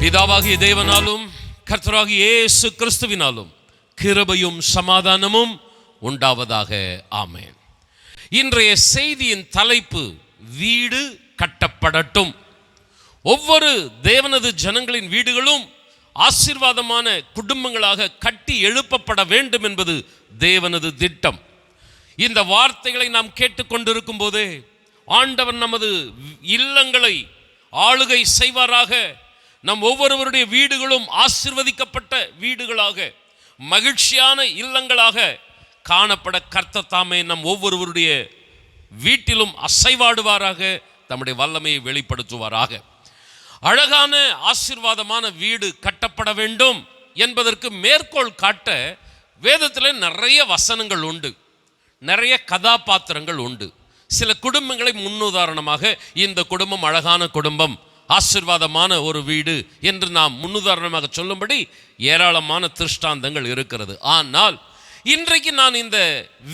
பிதாவாகிய தேவனாலும் கர்த்தராகிய இயேசு கிறிஸ்துவினாலும் கிருபையும் சமாதானமும் உண்டாவதாக. ஆமென். இன்றைய செய்தியின் தலைப்பு வீடு கட்டப்படட்டும். ஒவ்வொரு தேவனது ஜனங்களின் வீடுகளும் ஆசீர்வாதமான குடும்பங்களாக கட்டி எழுப்பப்பட வேண்டும் என்பது தேவனது திட்டம். இந்த வார்த்தைகளை நாம் கேட்டுக்கொண்டிருக்கும் போதே ஆண்டவர் நமது இல்லங்களை ஆளுகை செய்வாராக. நம் ஒவ்வொருவருடைய வீடுகளும் ஆசீர்வதிக்கப்பட்ட வீடுகளாக, மகிழ்ச்சியான இல்லங்களாக காணப்பட கர்த்தர் தாமே நம் ஒவ்வொருவருடைய வீட்டிலும் அசைவாடுவாராக, தம்முடைய வல்லமையை வெளிப்படுத்துவாராக. அழகான ஆசீர்வாதமான வீடு கட்டப்பட வேண்டும் என்பதற்கு மேற்கோள் காட்ட வேதத்தில் நிறைய வசனங்கள் உண்டு, நிறைய கதாபாத்திரங்கள் உண்டு. சில குடும்பங்களை முன்னுதாரணமாக, இந்த குடும்பம் அழகான குடும்பம், ஆசீர்வாதமான ஒரு வீடு என்று நாம் முன்னுதாரணமாக சொல்லும்படி ஏராளமான திருஷ்டாந்தங்கள் இருக்கிறது. ஆனால் இன்றைக்கு நான் இந்த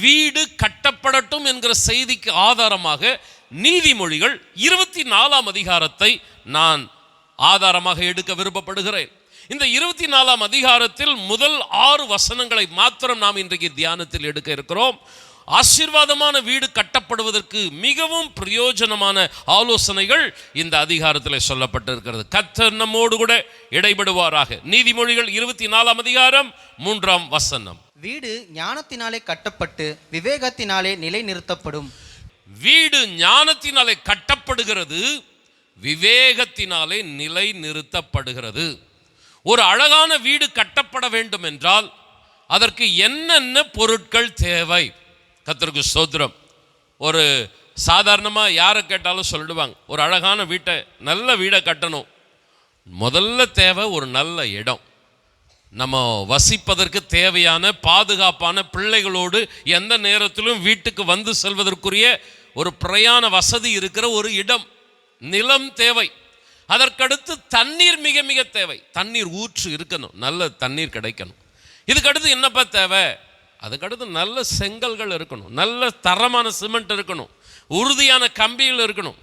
வீடு கட்டப்படட்டும் என்கிற செய்திக்கு ஆதாரமாக நீதிமொழிகள் 24ஆம் அதிகாரத்தை நான் ஆதாரமாக எடுக்க விருப்பப்படுகிறேன். இந்த 24ஆம் அதிகாரத்தில் முதல் 6 வசனங்களை மாத்திரம் நாம் இன்றைக்கு தியானத்தில் எடுக்க இருக்கிறோம். ஆசீர்வாதமான வீடு கட்டப்படுவதற்கு மிகவும் பிரயோஜனமான ஆலோசனைகள் இந்த அதிகாரத்தில் சொல்லப்பட்டிருக்கிறது. கர்த்தர் நம்மோடு கூட இடைபடுவாராக. நீதிமொழிகள் 24ஆம் அதிகாரம் 3ஆம் வசனம். வீடு ஞானத்தினாலே கட்டப்பட்டு விவேகத்தினாலே நிலை நிறுத்தப்படும். வீடு ஞானத்தினாலே கட்டப்படுகிறது, விவேகத்தினாலே நிலை நிறுத்தப்படுகிறது. ஒரு அழகான வீடு கட்டப்பட வேண்டும் என்றால் அதற்கு என்னென்ன பொருட்கள் தேவை? கர்த்தருக்கு ஸ்தோத்திரம். ஒரு சாதாரணமாக யாரை கேட்டாலும் சொல்லிடுவாங்க, ஒரு அழகான வீட்டை, நல்ல வீடை கட்டணும், முதல்ல தேவை ஒரு நல்ல இடம். நம்ம வசிப்பதற்கு தேவையான பாதுகாப்பான, பிள்ளைகளோடு எந்த நேரத்திலும் வீட்டுக்கு வந்து செல்வதற்குரிய ஒரு பிரயாண வசதி இருக்கிற ஒரு இடம், நிலம் தேவை. அதற்கடுத்து தண்ணீர் மிக மிக தேவை. தண்ணீர் ஊற்று இருக்கணும், நல்ல தண்ணீர் கிடைக்கணும். இதுக்கடுத்து என்னப்பா தேவை? அதுக்கடுத்து நல்ல செங்கல்கள் இருக்கணும், நல்ல தரமான சிமெண்ட் இருக்கணும், உறுதியான கம்பிகள் இருக்கணும்,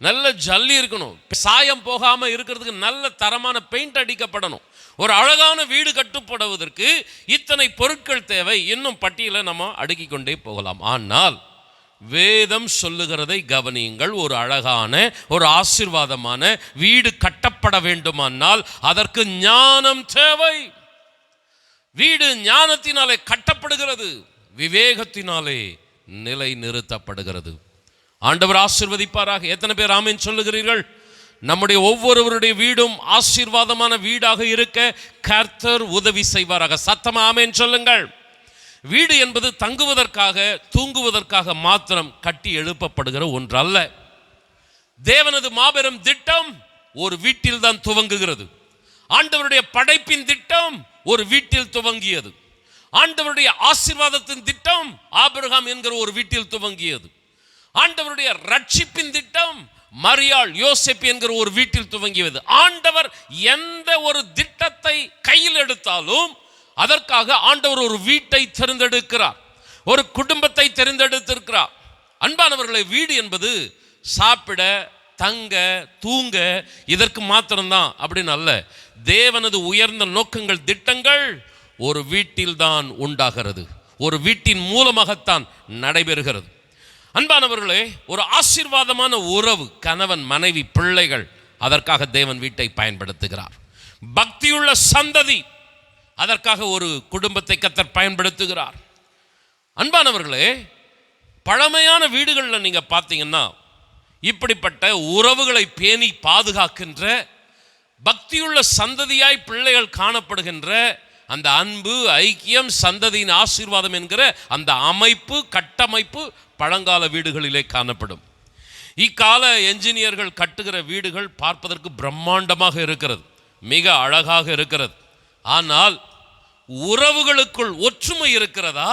நல்ல ஜல்லி இருக்கணும், சாயம் போகாமல் இருக்கிறதுக்கு நல்ல தரமான பெயிண்ட் அடிக்கப்படணும். ஒரு அழகான வீடு கட்டப்படுவதற்கு இத்தனை பொருட்கள் தேவை. இன்னும் பட்டியலை நம்ம அடுக்கிக் கொண்டே போகலாம். ஆனால் வேதம் சொல்லுகிறதை கவனியுங்கள். ஒரு அழகான, ஒரு ஆசீர்வாதமான வீடு கட்டப்பட வேண்டுமானால் அதற்கு ஞானம் தேவை. வீடு ஞானத்தினாலே கட்டப்படுகிறது, விவேகத்தினாலே நிலை நிறுத்தப்படுகிறது. ஆண்டவர் ஆசீர்வதிப்பாராக. எத்தனை பேர் ஆமென் சொல்லுகிறீர்கள்? நம்முடைய ஒவ்வொருவருடைய வீடும் ஆசீர்வாதமான வீடாக இருக்க கர்த்தர் உதவி செய்வாராக. சத்தமா ஆமென் சொல்லுங்கள். வீடு என்பது தங்குவதற்காக, தூங்குவதற்காக மாத்திரம் கட்டி எழுப்பப்படுகிற ஒன்றல்ல. தேவனது மாபெரும் திட்டம் ஒரு வீட்டில் தான் துவங்குகிறது. ஆண்டவருடைய படைப்பின் திட்டம் ஒரு வீட்டில் துவங்கியது. ஆண்டவருடைய ஆசீர்வாதத்தின் திட்டம் ஆபிரகாம் என்கிற ஒரு வீட்டில் துவங்கியது. ஆண்டவருடைய ரட்சிப்பின் திட்டம் மரியாள், யோசேப்பு என்கிற ஒரு வீட்டில் துவங்கியது. ஆண்டவர் எந்த ஒரு திட்டத்தை கையில் எடுத்தாலும் அதற்காக ஆண்டவர் ஒரு வீட்டை தெரிந்தெடுக்கிறார், ஒரு குடும்பத்தை தெரிந்தெடுத்திருக்கிறார். அன்பானவர்களை, வீடு என்பது சாப்பிட, தங்க, தூங்க இதற்கு மாத்திரம்தான் அப்படின்னு அல்ல. தேவனது உயர்ந்த நோக்கங்கள், திட்டங்கள் ஒரு வீட்டில் தான் உண்டாகிறது, ஒரு வீட்டின் மூலமாகத்தான் நடைபெறுகிறது. அன்பானவர்களே, ஒரு ஆசீர்வாதமான உறவு, கணவன் மனைவி பிள்ளைகள், அதற்காக தேவன் வீட்டை பயன்படுத்துகிறார். பக்தியுள்ள சந்ததி, அதற்காக ஒரு குடும்பத்தை கர்த்தர் பயன்படுத்துகிறார். அன்பானவர்களே, பழமையான வீடுகளில் நீங்க பார்த்தீங்கன்னா இப்படிப்பட்ட உறவுகளை பேணி பாதுகாக்கின்ற, பக்தியுள்ள சந்ததியாய் பிள்ளைகள் காணப்படுகின்ற அந்த அன்பு, ஐக்கியம், சந்ததியின் ஆசீர்வாதம் என்கிற அந்த அமைப்பு, கட்டமைப்பு பழங்கால வீடுகளிலே காணப்படும். இக்கால என்ஜினியர்கள் கட்டுகிற வீடுகள் பார்ப்பதற்கு பிரம்மாண்டமாக இருக்கிறது, மிக அழகாக இருக்கிறது. ஆனால் உறவுகளுக்குள் ஒற்றுமை இருக்கிறதா?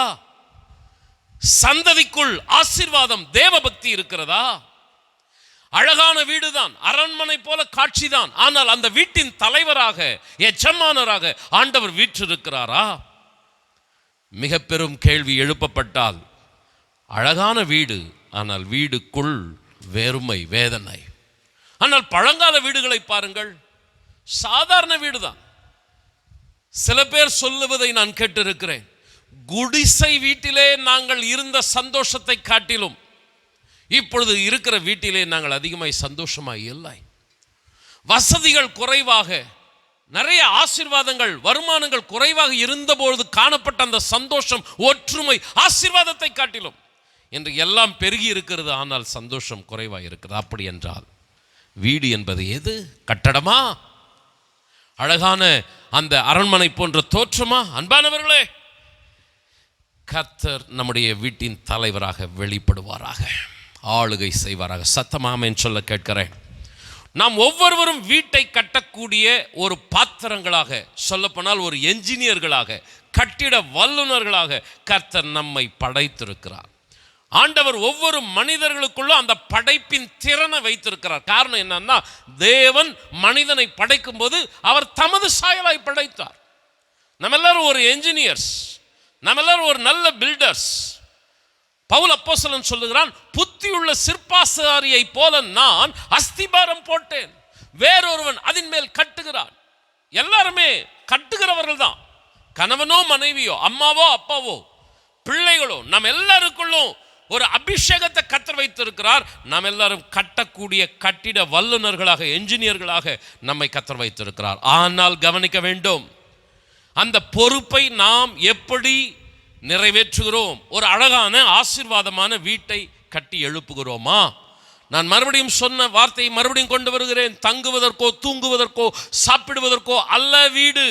சந்ததிக்குள் ஆசீர்வாதம், தேவபக்தி இருக்கிறதா? அழகான வீடுதான், அரண்மனை போல காட்சிதான். ஆனால் அந்த வீட்டின் தலைவராக, எஜமானராக ஆண்டவர் வீற்றிருக்கிறாரா? மிக பெரும் கேள்வி எழுப்பப்பட்டால், அழகான வீடு, ஆனால் வீடுக்குள் வெறுமை, வேதனை. ஆனால் பழங்கால வீடுகளை பாருங்கள், சாதாரண வீடு தான். சில பேர் சொல்லுவதை நான் கேட்டிருக்கிறேன், குடிசை வீட்டிலே நாங்கள் இருந்த சந்தோஷத்தை காட்டிலும் இப்பொழுது இருக்கிற வீட்டிலே நாங்கள் அதிகமாய் சந்தோஷமாய் இல்லை. வசதிகள் குறைவாக, நிறைய ஆசீர்வாதங்கள், வருமானங்கள் குறைவாக இருந்தபொழுது காணப்பட்ட அந்த சந்தோஷம், ஒற்றுமை, ஆசீர்வாதத்தை காட்டிலும் என்று எல்லாம் பெருகி இருக்கிறது. ஆனால் சந்தோஷம் குறைவாக இருக்கிறது. அப்படி என்றால் வீடு என்பது எது? கட்டடமா? அழகான அந்த அரண்மனை போன்ற தோற்றமா? அன்பானவர்களே, கர்த்தர் நம்முடைய வீட்டின் தலைவராக வெளிப்படுவாராக, ஆளுகை செய்வாராக. சத்தமாமேன்னு சொல்ல கேட்கிறேன். நாம் ஒவ்வொருவரும் வீட்டை கட்டக்கூடிய ஒரு பாத்திரங்களாக, சொல்லப்போனால் ஒரு என்ஜினியர்களாக, கட்டிட வல்லுநர்களாக கர்த்தர் நம்மை படைத்திருக்கிறார். ஆண்டவர் ஒவ்வொரு மனிதர்களுக்குள்ளும் அந்த படைப்பின் திறனை வைத்திருக்கிறார். காரணம் என்னன்னா, தேவன் மனிதனை படைக்கும் போது அவர் தமது சாயலாய் படைத்தார். நம்ம எல்லாரும் ஒரு என்ஜினியர்ஸ், நம்ம எல்லாரும் ஒரு நல்ல பில்டர்ஸ். பவுல் அப்போஸ்தலன் சொல்லுகிறான், புத்தியுள்ள சிற்பாசாரியை போல நான் அஸ்திபாரம் போட்டேன், வேறொருவன் அதன் மேல் கட்டுகிறான். எல்லாருமே கட்டுகிறவர்கள் தான். கணவனோ மனைவியோ, அம்மாவோ அப்பாவோ, பிள்ளைகளோ, நம்ம எல்லாருக்குள்ளும் ஒரு அபிஷேகத்தை கர்த்தர் வைத்திருக்கிறார். நாம் எல்லாரும் கட்டக்கூடிய கட்டிட வல்லுநர்களாக, என்ஜினியர்களாக நம்மை கர்த்தர் வைத்திருக்கிறார். ஆனால் கவனிக்க வேண்டும், அந்த பொறுப்பை நாம் எப்படி நிறைவேற்றுகிறோம்? ஒரு அழகான ஆசீர்வாதமான வீட்டை கட்டி எழுப்புகிறோமா? நான் மறுபடியும் சொன்ன வார்த்தையை மறுபடியும் கொண்டு வருகிறேன். தங்குவதற்கோ தூங்குவதற்கோ சாப்பிடுவதற்கோ அல்ல வீடு.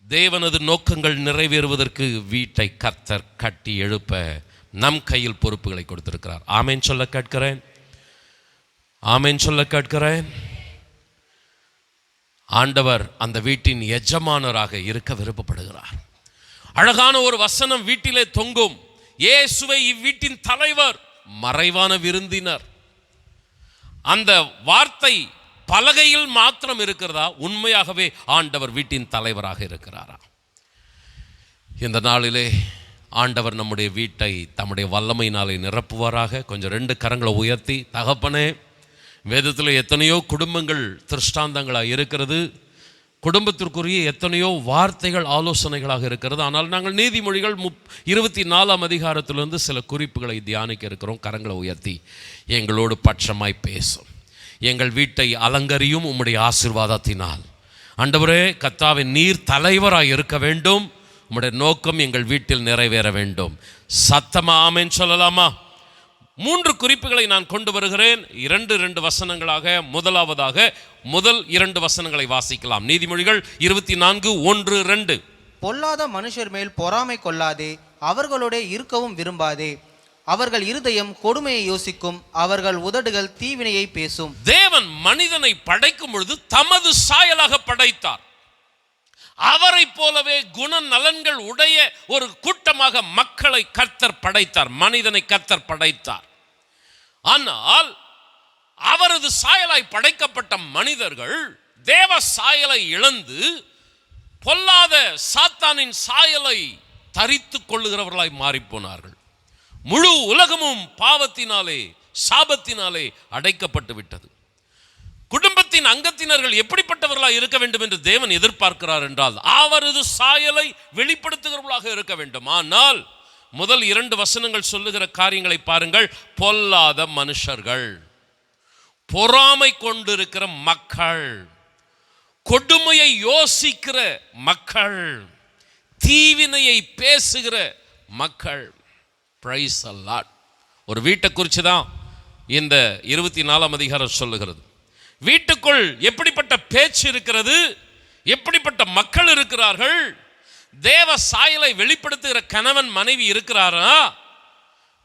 தேவனது நோக்கங்கள் நிறைவேறுவதற்கு வீட்டை கர்த்தர் கட்டி எழுப்ப நம் கையில் பொறுப்புகளை கொடுத்திருக்கிறார். ஆமேன் சொல்ல கேட்கிறேன். ஆமேன் சொல்ல கேட்கிறேன். ஆண்டவர் அந்த வீட்டின் எஜமானராக இருக்க விருப்பப்படுகிறார். அழகான ஒரு வசனம் வீட்டிலே தொங்கும். இயேசுவை இவ்வீட்டின் தலைவர், மறைவான விருந்தினர். அந்த வார்த்தை பலகையில் மாத்திரம் இருக்கிறதா? உண்மையாகவே ஆண்டவர் வீட்டின் தலைவராக இருக்கிறாரா? இந்த நாளிலே ஆண்டவர் நம்முடைய வீட்டை தம்முடைய வல்லமையினாலே நிரப்புவாராக. கொஞ்சம் 2 கரங்களை உயர்த்தி, தகப்பனே, வேதத்தில் எத்தனையோ குடும்பங்கள் திருஷ்டாந்தங்களாக இருக்கிறது, குடும்பத்திற்குரிய எத்தனையோ வார்த்தைகள் ஆலோசனைகளாக இருக்கிறது. ஆனால் நாங்கள் நீதிமொழிகள் 24ஆம் அதிகாரத்திலிருந்து சில குறிப்புகளை தியானிக்க இருக்கிறோம். கரங்களை உயர்த்தி எங்களோடு பட்சமாய் பேசும். எங்கள் வீட்டை அலங்கரியும் உம்முடைய ஆசீர்வாதத்தினால். ஆண்டவரே, கர்த்தாவே, நீர் தலைவராய் இருக்க வேண்டும். உம்முடைய நோக்கம் எங்கள் வீட்டில் நிறைவேற வேண்டும். சத்தமா ஆமென் சொல்லலாமா? 3 குறிப்புகளை நான் கொண்டு வருகிறேன். 2 வசனங்களாக. முதலாவதாக முதல் 2 வசனங்களை வாசிக்கலாம். நீதிமொழிகள் 24:1-2. பொல்லாத மனுஷர் மேல் பொறாமை கொள்ளாதே, அவர்களோட இருக்கவும் விரும்பாதே. அவர்கள் இருதயம் கொடுமையை யோசிக்கும், அவர்கள் உதடுகள் தீவினையை பேசும். தேவன் மனிதனை படைக்கும் பொழுது தமது சாயலாக படைத்தார். அவரை போலவே குண நலன்கள் உடைய ஒரு கூட்டமாக மக்களை கர்த்தர் படைத்தார். மனிதனை கர்த்தர் படைத்தார். ஆனால் அவரது சாயலாய் படைக்கப்பட்ட மனிதர்கள் தேவ சாயலை இழந்து பொல்லாத சாத்தானின் சாயலை தரித்து கொள்ளுகிறவர்களாய் மாறிப்போனார்கள். முழு உலகமும் பாவத்தினாலே, சாபத்தினாலே அடைக்கப்பட்டு விட்டது. குடும்பத்தின் அங்கத்தினர்கள் எப்படிப்பட்டவர்களாக இருக்க வேண்டும் என்று தேவன் எதிர்பார்க்கிறார் என்றால் அவரது சாயலை வெளிப்படுத்துகிறவர்களாக இருக்க வேண்டும். ஆனால் முதல் 2 வசனங்கள் சொல்லுகிற காரியங்களை பாருங்கள். பொல்லாத மனுஷர்கள், பொறாமை கொண்டிருக்கிற மக்கள், கொடுமையை யோசிக்கிற மக்கள், தீவினையை பேசுகிற மக்கள். Praise the Lord. ஒரு வீட்டை குறித்து தான் இந்த 24ஆம் அதிகாரம் சொல்லுகிறது. வீட்டுக்குள் எப்படிப்பட்ட பேச்சு இருக்கிறது, எப்படிப்பட்ட மக்கள் இருக்கிறார்கள், தேவ சாயலை வெளிப்படுத்துகிற கணவன் மனைவி இருக்கிறாரா,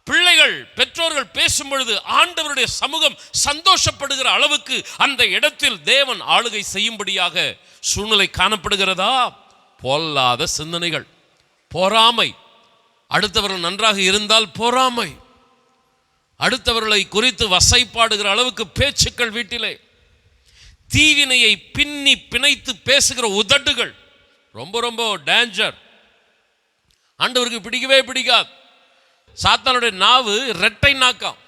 பிள்ளைகள் பெற்றோர்கள் பேசும் பொழுது ஆண்டவருடைய சமூகம் சந்தோஷப்படுகிற அளவுக்கு அந்த இடத்தில் தேவன் ஆளுகை செய்யும்படியாக சூழ்நிலை காணப்படுகிறதா? பொல்லாத சிந்தனைகள், பொறாமை, அடுத்தவர்கள் நன்றாக இருந்தால் பொறாமை, அடுத்தவர்களை குறித்து வசைப்பாடுகிற அளவுக்கு பேச்சுக்கள் வீட்டிலே, தீவினையை பின்னி பிணைத்து பேசுகிற உதடுகள் ரொம்ப ரொம்ப டேஞ்சர். ஆண்டவருக்கு பிடிக்கவே பிடிக்காது. சாத்தானுடைய நாவு இரட்டை நாக்கம்.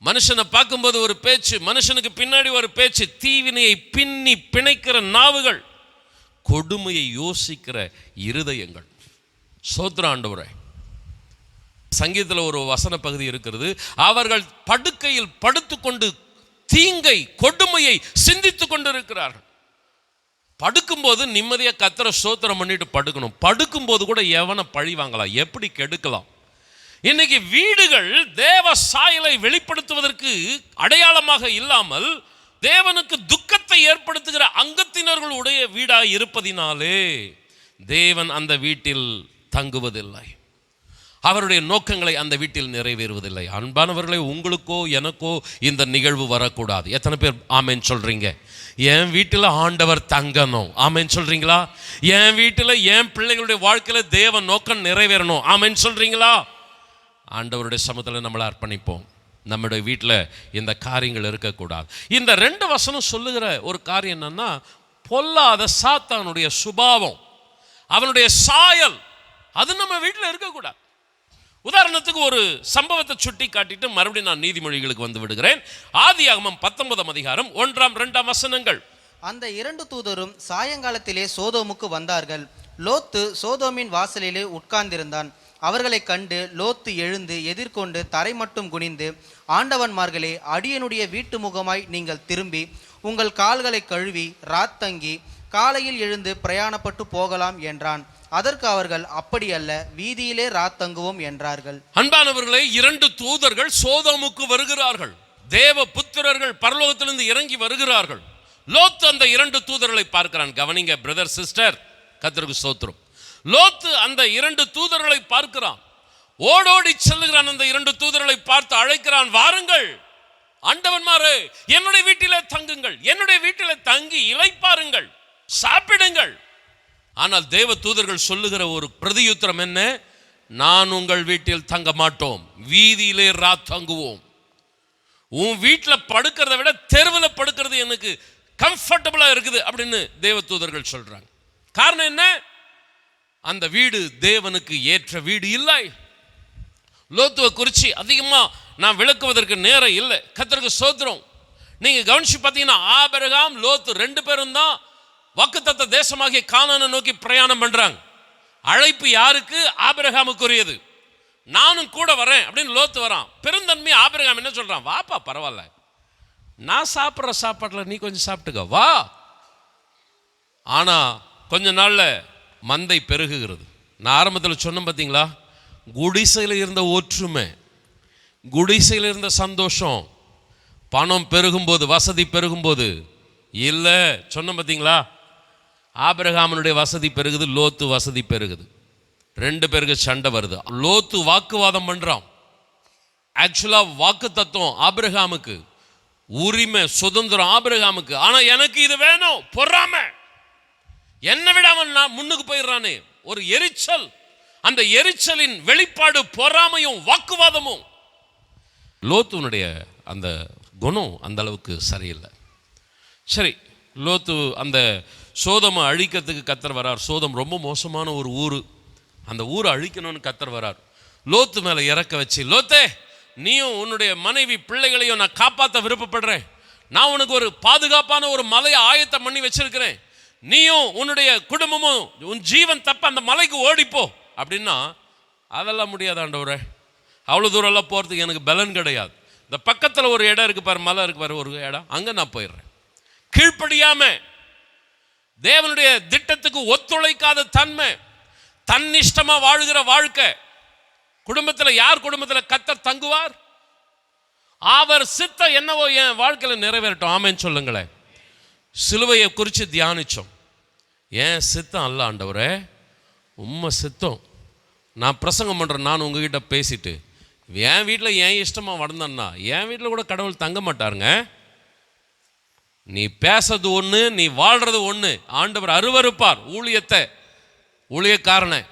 மனுஷனை பார்க்கும்போது ஒரு பேச்சு, மனுஷனுக்கு பின்னாடி ஒரு பேச்சு, தீவினையை பின்னி பிணைக்கிற நாவுகள், கொடுமையை யோசிக்கிற இருதயங்கள். சோத்திர ஆண்டவரே. சங்கீதத்தில் ஒரு வசன பகுதி இருக்கிறது, அவர்கள் படுக்கையில் படுத்துக்கொண்டு தீங்கை கொடுமையை சிந்தித்து கொண்டு இருக்கிறார்கள். படுக்கும்போது நிம்மதியாக கர்த்தர ஸ்தோத்திரம் பண்ணிட்டு படுக்கணும். படுக்கும்போது கூட எவனை பழி வாங்கலாம், எப்படி கெடுக்கலாம். இன்னைக்கு வீடுகள் தேவ சாயலை வெளிப்படுத்துவதற்கு அடையாளமாக இல்லாமல் தேவனுக்கு துக்கத்தை ஏற்படுத்துகிற அங்கத்தினர்களுடைய வீடாக இருப்பதினாலே தேவன் அந்த வீட்டில் தங்குவதில்லை, அவருடைய நோக்கங்களை அந்த வீட்டில் நிறைவேறுவதில்லை. அன்பானவர்களே, உங்களுக்கோ எனக்கோ இந்த நிகழ்வு வரக்கூடாது. எத்தனை பேர் ஆமென் சொல்றீங்க? என் வீட்டில் ஆண்டவர் தங்கணும், ஆமென் சொல்றீங்களா? என் வீட்டில் என் பிள்ளைகளுடைய வாழ்க்கையில தேவ நோக்கம் நிறைவேறணும், ஆமென் சொல்றீங்களா? ஆண்டவருடைய சமூகத்தில் நம்மளை அர்ப்பணிப்போம். நம்முடைய வீட்டில் இந்த காரியங்கள் இருக்கக்கூடாது. இந்த 2 வசனம் சொல்லுகிற ஒரு காரியம் என்னன்னா, பொல்லாத சாத்தானுடைய சுபாவம், அவனுடைய சாயல், அது நம்ம வீட்டில் இருக்கக்கூடாது. உதாரணத்துக்கு ஒரு சம்பவத்தை சுட்டி காட்டிட்டு மறுபடியும் நான் நீதிமொழிகளுக்கு வந்து விடுகிறேன். ஆதியாகமம் 19 அதிகாரம் 1-2 வசனங்கள். அந்த 2 தூதரும் சாயங்காலத்திலே சோதோமுக்கு வந்தார்கள். லோத்து சோதோமின் வாசலிலே உட்கார்ந்திருந்தான். அவர்களை கண்டு லோத்து எழுந்து எதிர்கொண்டு தரை மட்டும் குனிந்து, ஆண்டவன்மார்களே, அடியனுடைய வீட்டு முகமாய் நீங்கள் திரும்பி உங்கள் கால்களை கழுவி ராத்தங்கி காலையில் எழுந்து பிரயாணப்பட்டு போகலாம் என்றான். அதற்கு அவர்கள், அப்படி அல்ல, வீதியிலே ராத்தங்குவோம் என்றார்கள். அன்பானவர்களே, 2 தூதர்கள் சோதோமுக்கு வருகிறார்கள். தேவ புத்திரர்கள் பரலோகத்திலிருந்து இறங்கி வருகிறார்கள். லோத்து அந்த 2 தூதர்களை பார்க்கிறான். கவனிங்க பிரதர் சிஸ்டர், கர்த்தருக்கு ஸ்தோத்திரம். லோத்து அந்த 2 தூதர்களை பார்க்கிறான். ஓடோடி செல்லுகிறான். அந்த 2 தூதர்களை பார்த்து அழைக்கிறான், வாருங்கள் ஆண்டவன்மாரே, என்னுடைய வீட்டிலே தங்குங்கள், என்னுடைய வீட்டிலே தங்கி இளைப்பாருங்கள், சாப்பிடுங்கள். ஆனால் தேவ தூதர்கள் சொல்லுகிற ஒரு பிரதியுத்தரம் என்ன? நான் உங்கள் வீட்டில் தங்க மாட்டோம், வீதியிலே ராத்தங்குவோம். உன் வீட்டில் படுக்கிறத விட தெருவில் படுக்கிறது எனக்கு கம்ஃபர்டபுளா இருக்குது அப்படின்னு தேவ தூதர்கள் சொல்றாங்க. காரணம் என்ன? அந்த வீடு தேவனுக்கு ஏற்ற வீடு இல்லை. லோத்துவை குறித்து அதிகமா நான் விளக்குவதற்கு நேரம் இல்லை. கர்த்தருக்கு ஸ்தோத்திரம். நீங்க கவனிச்சு பார்த்தீங்கன்னா, ஆபிரகாம் லோத்து 2 பேரும் தான் வாக்குத்தத்த தேசமாகிய கானானை நோக்கி பிரயாணம் பண்றாங்க. அழைப்பு யாருக்கு? ஆபிரகாமுக்குரியது. நானும் கூட வரேன் அப்படின்னு லோத்து வரான். பெருந்தன்மை ஆபிரகாம் என்ன சொல்றான்? வாப்பா, பரவாயில்ல, நான் சாப்பிட்ற சாப்பாட்டில் நீ கொஞ்சம் சாப்பிட்டுக்க வா. ஆனா கொஞ்ச நாள்ல மந்தை பெருகுகிறது. நான் ஆரம்பத்தில் சொன்னேன் பார்த்தீங்களா, குடிசையில் இருந்த ஒற்றுமை, குடிசையில் இருந்த சந்தோஷம், பணம் பெருகும்போது, வசதி பெருகும்போது இல்லை. சொன்ன பார்த்தீங்களா, ஆபிரகாமனுடைய வசதி பெருகுது, லோத்து வசதி பெருகுது. 2 பேருக்கு சண்டை வருது. லோத்து வாக்குவாதம் பண்றான். ஆக்சுவலா வாக்கு தத்துவம் ஆபிரகாமுக்கு, உரிமை சுதந்திரம் ஆபிரகாமுக்கு. ஆனா எனக்கு இது வேணும், பொறாமை, என்னை விட அவன் நான் முன்னுக்கு போயிடுறானே, ஒரு எரிச்சல். அந்த எரிச்சலின் வெளிப்பாடு பொறாமையும் வாக்குவாதமும். லோத்துனுடைய அந்த குணம் அந்த அளவுக்கு சரியில்லை. சரி, லோத்து அந்த சோதமை அழிக்கிறதுக்கு கர்த்தர் வரார். சோதம் ரொம்ப மோசமான ஒரு ஊர். அந்த ஊரை அழிக்கணும்னு கர்த்தர் வரார். லோத்து மேலே இறக்க வச்சு, லோத்தே, நீயும் உன்னுடைய மனைவி பிள்ளைகளையும் நான் காப்பாற்ற விருப்பப்படுறேன். நான் உனக்கு ஒரு பாதுகாப்பான ஒரு மலையை ஆயத்தம் பண்ணி வச்சிருக்கிறேன். நீயும் உன்னுடைய குடும்பமும் உன் ஜீவன் தப்ப அந்த மலைக்கு ஓடிப்போ அப்படின்னா, அதெல்லாம் முடியாது ஆண்டவரே, அவ்வளோ தூரம்லாம் போகிறதுக்கு எனக்கு பலன் கிடையாது. இந்த பக்கத்தில் ஒரு இடம் இருக்கு பாரு, மலை இருக்கு பாரு, ஒரு இடம், அங்கே நான் போயிடுறேன். கீழ்ப்படியாம தேவனுடைய திட்டத்துக்கு ஒத்துழைக்காத தன்மை, தன்னிஷ்டமா வாழுகிற வாழ்க்கை. குடும்பத்தில் யார் குடும்பத்தில் கர்த்தர் தங்குவார்? அவர் சித்தம் என்னவோ என் வாழ்க்கையில் நிறைவேறட்டும், ஆமென் சொல்லுங்களேன். சிலுவையை குறித்து தியானிச்சோம். ஏன் சித்தம் அல்ல ஆண்டவரே, உண்மை சித்தம். நான் பிரசங்கம் பண்ணுறேன், நான் உங்ககிட்ட பேசிட்டு என் வீட்டில் ஏன் இஷ்டமாக வளர்ந்தேன்னா, என் வீட்டில் கூட கடவுள் தங்க மாட்டாருங்க. நீ பேசுறது ஒன்று, நீ வாழ்றது ஒன்று. ஆண்டவர் அருவருப்பார் ஊழியத்தை, ஊழியக்காரனை.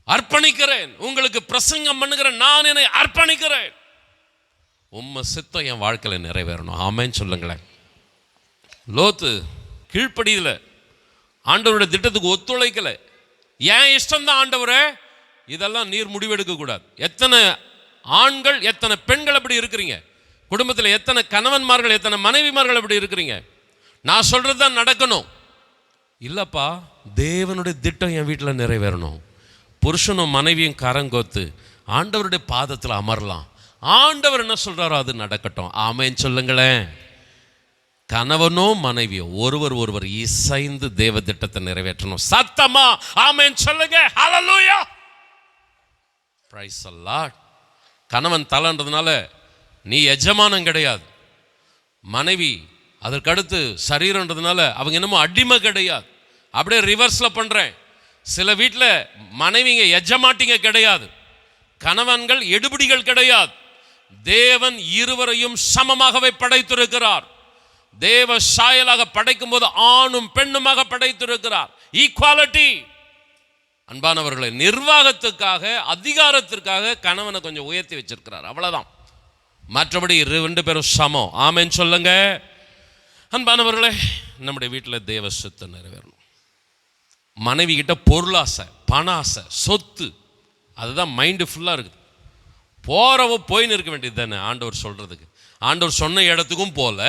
அர்ப்பணிக்கிறேன், உங்களுக்கு பிரசங்கம் பண்ணுகிறேன், நான் என்னை அர்ப்பணிக்கிறேன். உண்மை சித்தம் என் வாழ்க்கையில் நிறைவேறணும், ஆமென் சொல்லுங்களேன். லோத்து கீழ்ப்படியில, ஆண்டவருடைய திட்டத்துக்கு ஒத்துழைக்கல. ஏன் இஷ்டம் தான் ஆண்டவரே, இதெல்லாம் நீர் முடிவெடுக்க கூடாது. எத்தனை ஆண்கள், எத்தனை பெண்கள் அப்படி இருக்கிறீங்க? குடும்பத்தில் எத்தனை கணவன்மார்கள், எத்தனை மனைவிமார்கள் அப்படி இருக்கிறீங்க? நான் சொல்றது தான் நடக்கணும். இல்லப்பா, தேவனுடைய திட்டம் என் வீட்டில் நிறைவேறணும். புருஷனும் மனைவியும் கரங்கோத்து ஆண்டவருடைய பாதத்தில் அமரலாம். ஆண்டவர் என்ன சொல்றாரோ அது நடக்கட்டும். ஆமென் சொல்லுங்களேன். கணவனோ மனைவியோ ஒருவர் இசைந்து தேவ திட்டத்தை நிறைவேற்றணும். சத்தமா ஆமென் சொல்லுங்க. ஹல்லேலூயா, பிரைஸ் தி லார்ட். கணவன் தலைன்றதுனால நீ எஜமானம் கிடையாது. மனைவி அதற்கடுத்து சரீரன்றதுனால அவங்க என்னமோ அடிமை கிடையாது. அப்படியே ரிவர்ஸில் பண்ணுறேன். சில வீட்டில் மனைவிங்க எஜமாட்டிங்க கிடையாது, கணவன்கள் எடுபிடிகள் கிடையாது. தேவன் இருவரையும் சமமாகவே படைத்திருக்கிறார். தேவ சாயலாக படைக்கும் போது ஆணும் பெண்ணுமாக படைத்திருக்கிறார். ஈக்குவாலிட்டி. அன்பானவர்களை, நிர்வாகத்துக்காக அதிகாரத்திற்காக கணவனை கொஞ்சம் உயர்த்தி வச்சிருக்கிறார், அவ்வளவுதான். மற்றபடி 2 பேரும் சமம். ஆமென் சொல்லுங்க. அன்பானவர்களே, நம்முடைய வீட்டில் தேவ சித்தம் நிறைவேறணும். மனைவி கிட்ட பொருளாசை, பண ஆசை, சொத்து, அதுதான் மைண்டு ஃபுல்லாக இருக்குது. போறவோ போயின்னு இருக்க வேண்டியது தானே ஆண்டவர் சொல்றதுக்கு. ஆண்டவர் சொன்ன இடத்துக்கும் போல.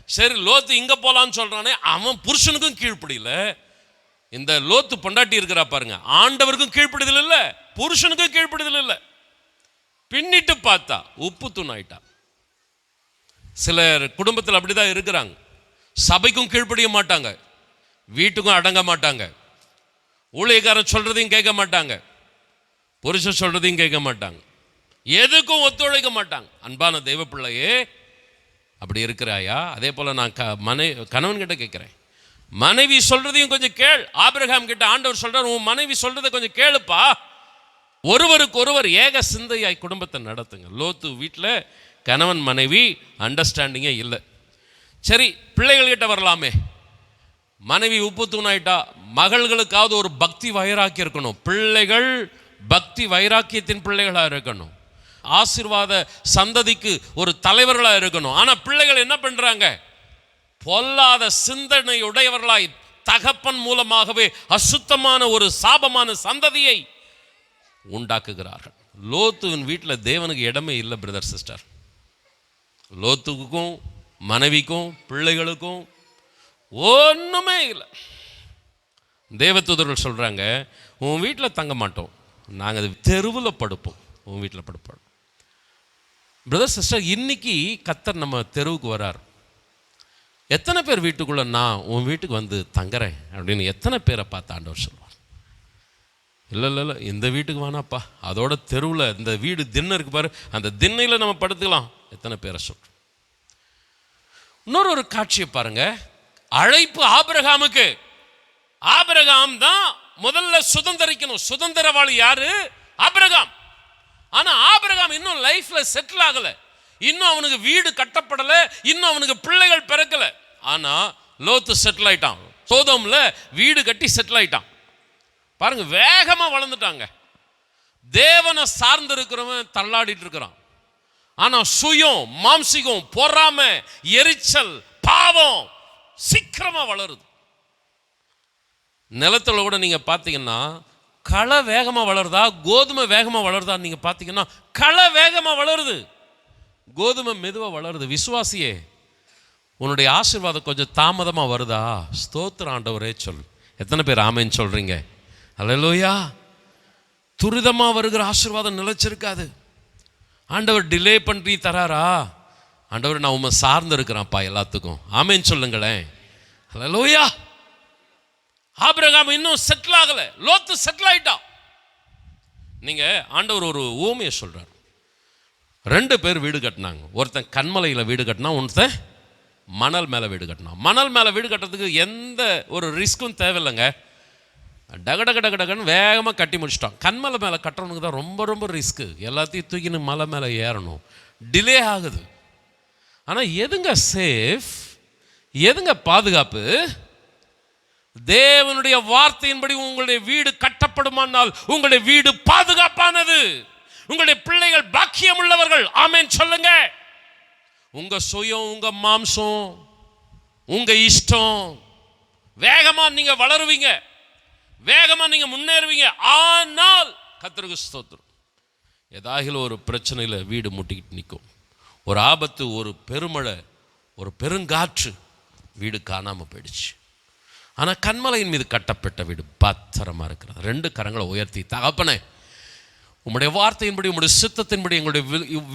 சரி, லோத்து இங்கே போகலான்னு சொல்கிறானே, அவன் புருஷனுக்கும் கீழ்ப்படியில. இந்த லோத்து பொண்டாட்டி இருக்கிறா பாருங்க, ஆண்டவருக்கும் கீழ்ப்படிதல் இல்லை, புருஷனுக்கும் கீழ்ப்படிதல் இல்லை. பின்னிட்டு பார்த்தா உப்பு தூண் ஆயிட்டா. சில குடும்பத்தில் அப்படிதான் இருக்கிறாங்க. சபைக்கும் கீழ்ப்படிய மாட்டாங்க, வீட்டுக்கும் அடங்க மாட்டாங்க, ஊழியக்காரன் சொல்றதையும் கேட்க மாட்டாங்க, புருஷன் சொல்றதையும் கேட்க மாட்டாங்க, எதுக்கும் ஒத்துழைக்க மாட்டாங்க. அன்பான தெய்வ பிள்ளையே, அப்படி இருக்கிறாயா? அதே போல நான் கணவன் கிட்ட கேட்கிறேன், மனைவி சொல்றதையும் கொஞ்சம் கேள். ஆபிரகாம் கிட்ட ஆண்டவர் சொல்றார், உன் மனைவி சொல்றதை கொஞ்சம் கேளுப்பா. ஒருவருக்கு ஒருவர் ஏக சிந்தையாய் குடும்பத்தை நடத்துங்க. லோத்து வீட்டில் கணவன் மனைவி அண்டர்ஸ்டாண்டிங்கே இல்லை. சரி, பிள்ளைகள்கிட்ட வரலாமே. மனைவி உப்பு தூணாயிட்டா, மகள்களுக்காவது ஒரு பக்தி வைராக்கியம் இருக்கணும். பிள்ளைகள் பக்தி வைராக்கியத்தின் பிள்ளைகளாக இருக்கணும். ஆசீர்வாத சந்ததிக்கு ஒரு தலைவர்களாக இருக்கணும். ஆனால் பிள்ளைகள் என்ன பண்றாங்க? பொல்லாத சிந்தனை உடையவர்களாய் தகப்பன் மூலமாகவே அசுத்தமான ஒரு சாபமான சந்ததியை உண்டாக்குகிறார்கள். லோத்துவின் வீட்டில் தேவனுக்கு இடமே இல்லை பிரதர் சிஸ்டர். லோத்துக்கும் மனைவிக்கும் பிள்ளைகளுக்கும் ஒன்றுமே இல்லை. தேவதூதர்கள் சொல்கிறாங்க, உன் வீட்டில் தங்க மாட்டோம், நாங்கள் தெருவில் படுப்போம், உன் வீட்டில் படுப்போம். பிரதர் சிஸ்டர், இன்னைக்கு கர்த்தர் நம்ம தெருவுக்கு வரார். எத்தனை பேர் வீட்டுக்குள்ள நான் உன் வீட்டுக்கு வந்து தங்குறேன் அப்படின்னு எத்தனை பேரை பார்த்து ஆண்டவர் சொல்லுவார்? இல்லை, இந்த வீட்டுக்கு வேணாப்பா, அதோட தெருவில் இந்த வீடு திண்ணை இருக்கு பாரு, அந்த திண்ணையில் நம்ம படுத்துக்கலாம், எத்தனை பேரை சொல்கிறோம்? இன்னொரு காட்சியை பாருங்க. அழைப்பு ஆபிரகாமுக்கு. ஆபிரகாம் தான் முதல்ல சுதந்திரிக்கணும். சுதந்திரவாளி யாரு? ஆபிரகாம். ஆனா ஆபிரகாம் இன்னும் லைஃப்ல செட்டில் ஆகல, இன்னும் அவனுக்கு வீடு கட்டப்படல, இன்னும் அவனுக்கு பிள்ளைகள் பிறக்கல. ஆனா லோத்து செட்டில் ஆயிட்டான். சோதோம்ல வீடு கட்டி செட்டில் ஆயிட்டான். பாருங்க, வேகமா வளர்ந்துட்டாங்க. தேவனை சார்ந்து இருக்கிறவன் தள்ளாடிட்டு இருக்கிறான். ஆனா சுயம், மாம்சிகம், பொறாமை, எரிச்சல், பாவம் சீக்கிரமா வளருது. நிலத்துல கூட நீங்க பாத்தீங்கன்னா களை வேகமா வளருதா, கோதுமை வேகமா வளருதா? நீங்க பாத்தீங்கன்னா களை வேகமா வளருது, கோதுமை மெதுவா வளருது. விசுவாசியே, உன்னுடைய ஆசீர்வாதம் கொஞ்சம் தாமதமா வருதா? ஸ்தோத்திர ஆண்டவரே சொல். எத்தனை பேர் ஆமென் சொல்றீங்க? அல்லேலூயா. துரிதமா வருகிற ஆசீர்வாதம் நிலைச்சிருக்காது. ஆண்டவர் டிலே பண்ணி தராரா? ஆண்டவர், நான் உண்மை சார்ந்து இருக்கிறான்ப்பா எல்லாத்துக்கும். ஆமென் சொல்லுங்களேன். அல்லேலூயா. ஆபிரகாம் இன்னும் செட்டில் ஆகல, லோத்து செட்டில் ஆயிட்டான். நீங்க ஆண்டவர் ஒரு ஊமையை சொல்றார். 2 பேர் வீடு கட்டினாங்க. ஒருத்தன் கண்மலையில வீடு கட்டினா, ஒருத்தன் மணல் மேல வீடு கட்டினான். மணல் மேல வீடு கட்டுறதுக்கு எந்த ஒரு ரிஸ்க்கும் தேவையில்லைங்க. டகடகன்னு வேகமாக கட்டி முடிச்சிட்டான். கண்மலை மேலே கட்டுறவனுக்கு தான் ரொம்ப ரிஸ்க்கு. எல்லாத்தையும் தூக்கின்னு மலை மேலே ஏறணும், டிலே ஆகுது. ஆனால் எதுங்க சேஃப், எதுங்க பாதுகாப்பு? தேவனுடைய வார்த்தையின்படி உங்களுடைய வீடு கட்டப்படுமானால் உங்களுடைய வீடு பாதுகாப்பானது. உங்களுடைய பிள்ளைகள் பாக்கியம் உள்ளவர்கள். ஆமென் சொல்லுங்க. உங்க சுயம், உங்க மாம்சம், உங்க இஷ்டம், வேகமா நீங்க வளருவீங்க, வேகமா நீங்க முன்னேறுவீங்க. ஆனால் கர்த்தருக்கு ஸ்தோத்திரம், ஏதாகிலும் ஒரு பிரச்சனையில் வீடு முட்டிக்கிட்டு நிற்கும். ஒரு ஆபத்து, ஒரு பெருமழை, ஒரு பெருங்காற்று, வீடு காணாமல் போயிடுச்சு. ஆனால் கன்மலையின் மீது கட்டப்பட்ட வீடு பத்திரமா இருக்கிறது. 2 கரங்களை உயர்த்தி, தகப்பனே, உங்களுடைய வார்த்தையின்படி, உங்களுடைய சித்தத்தின்படி எங்களுடைய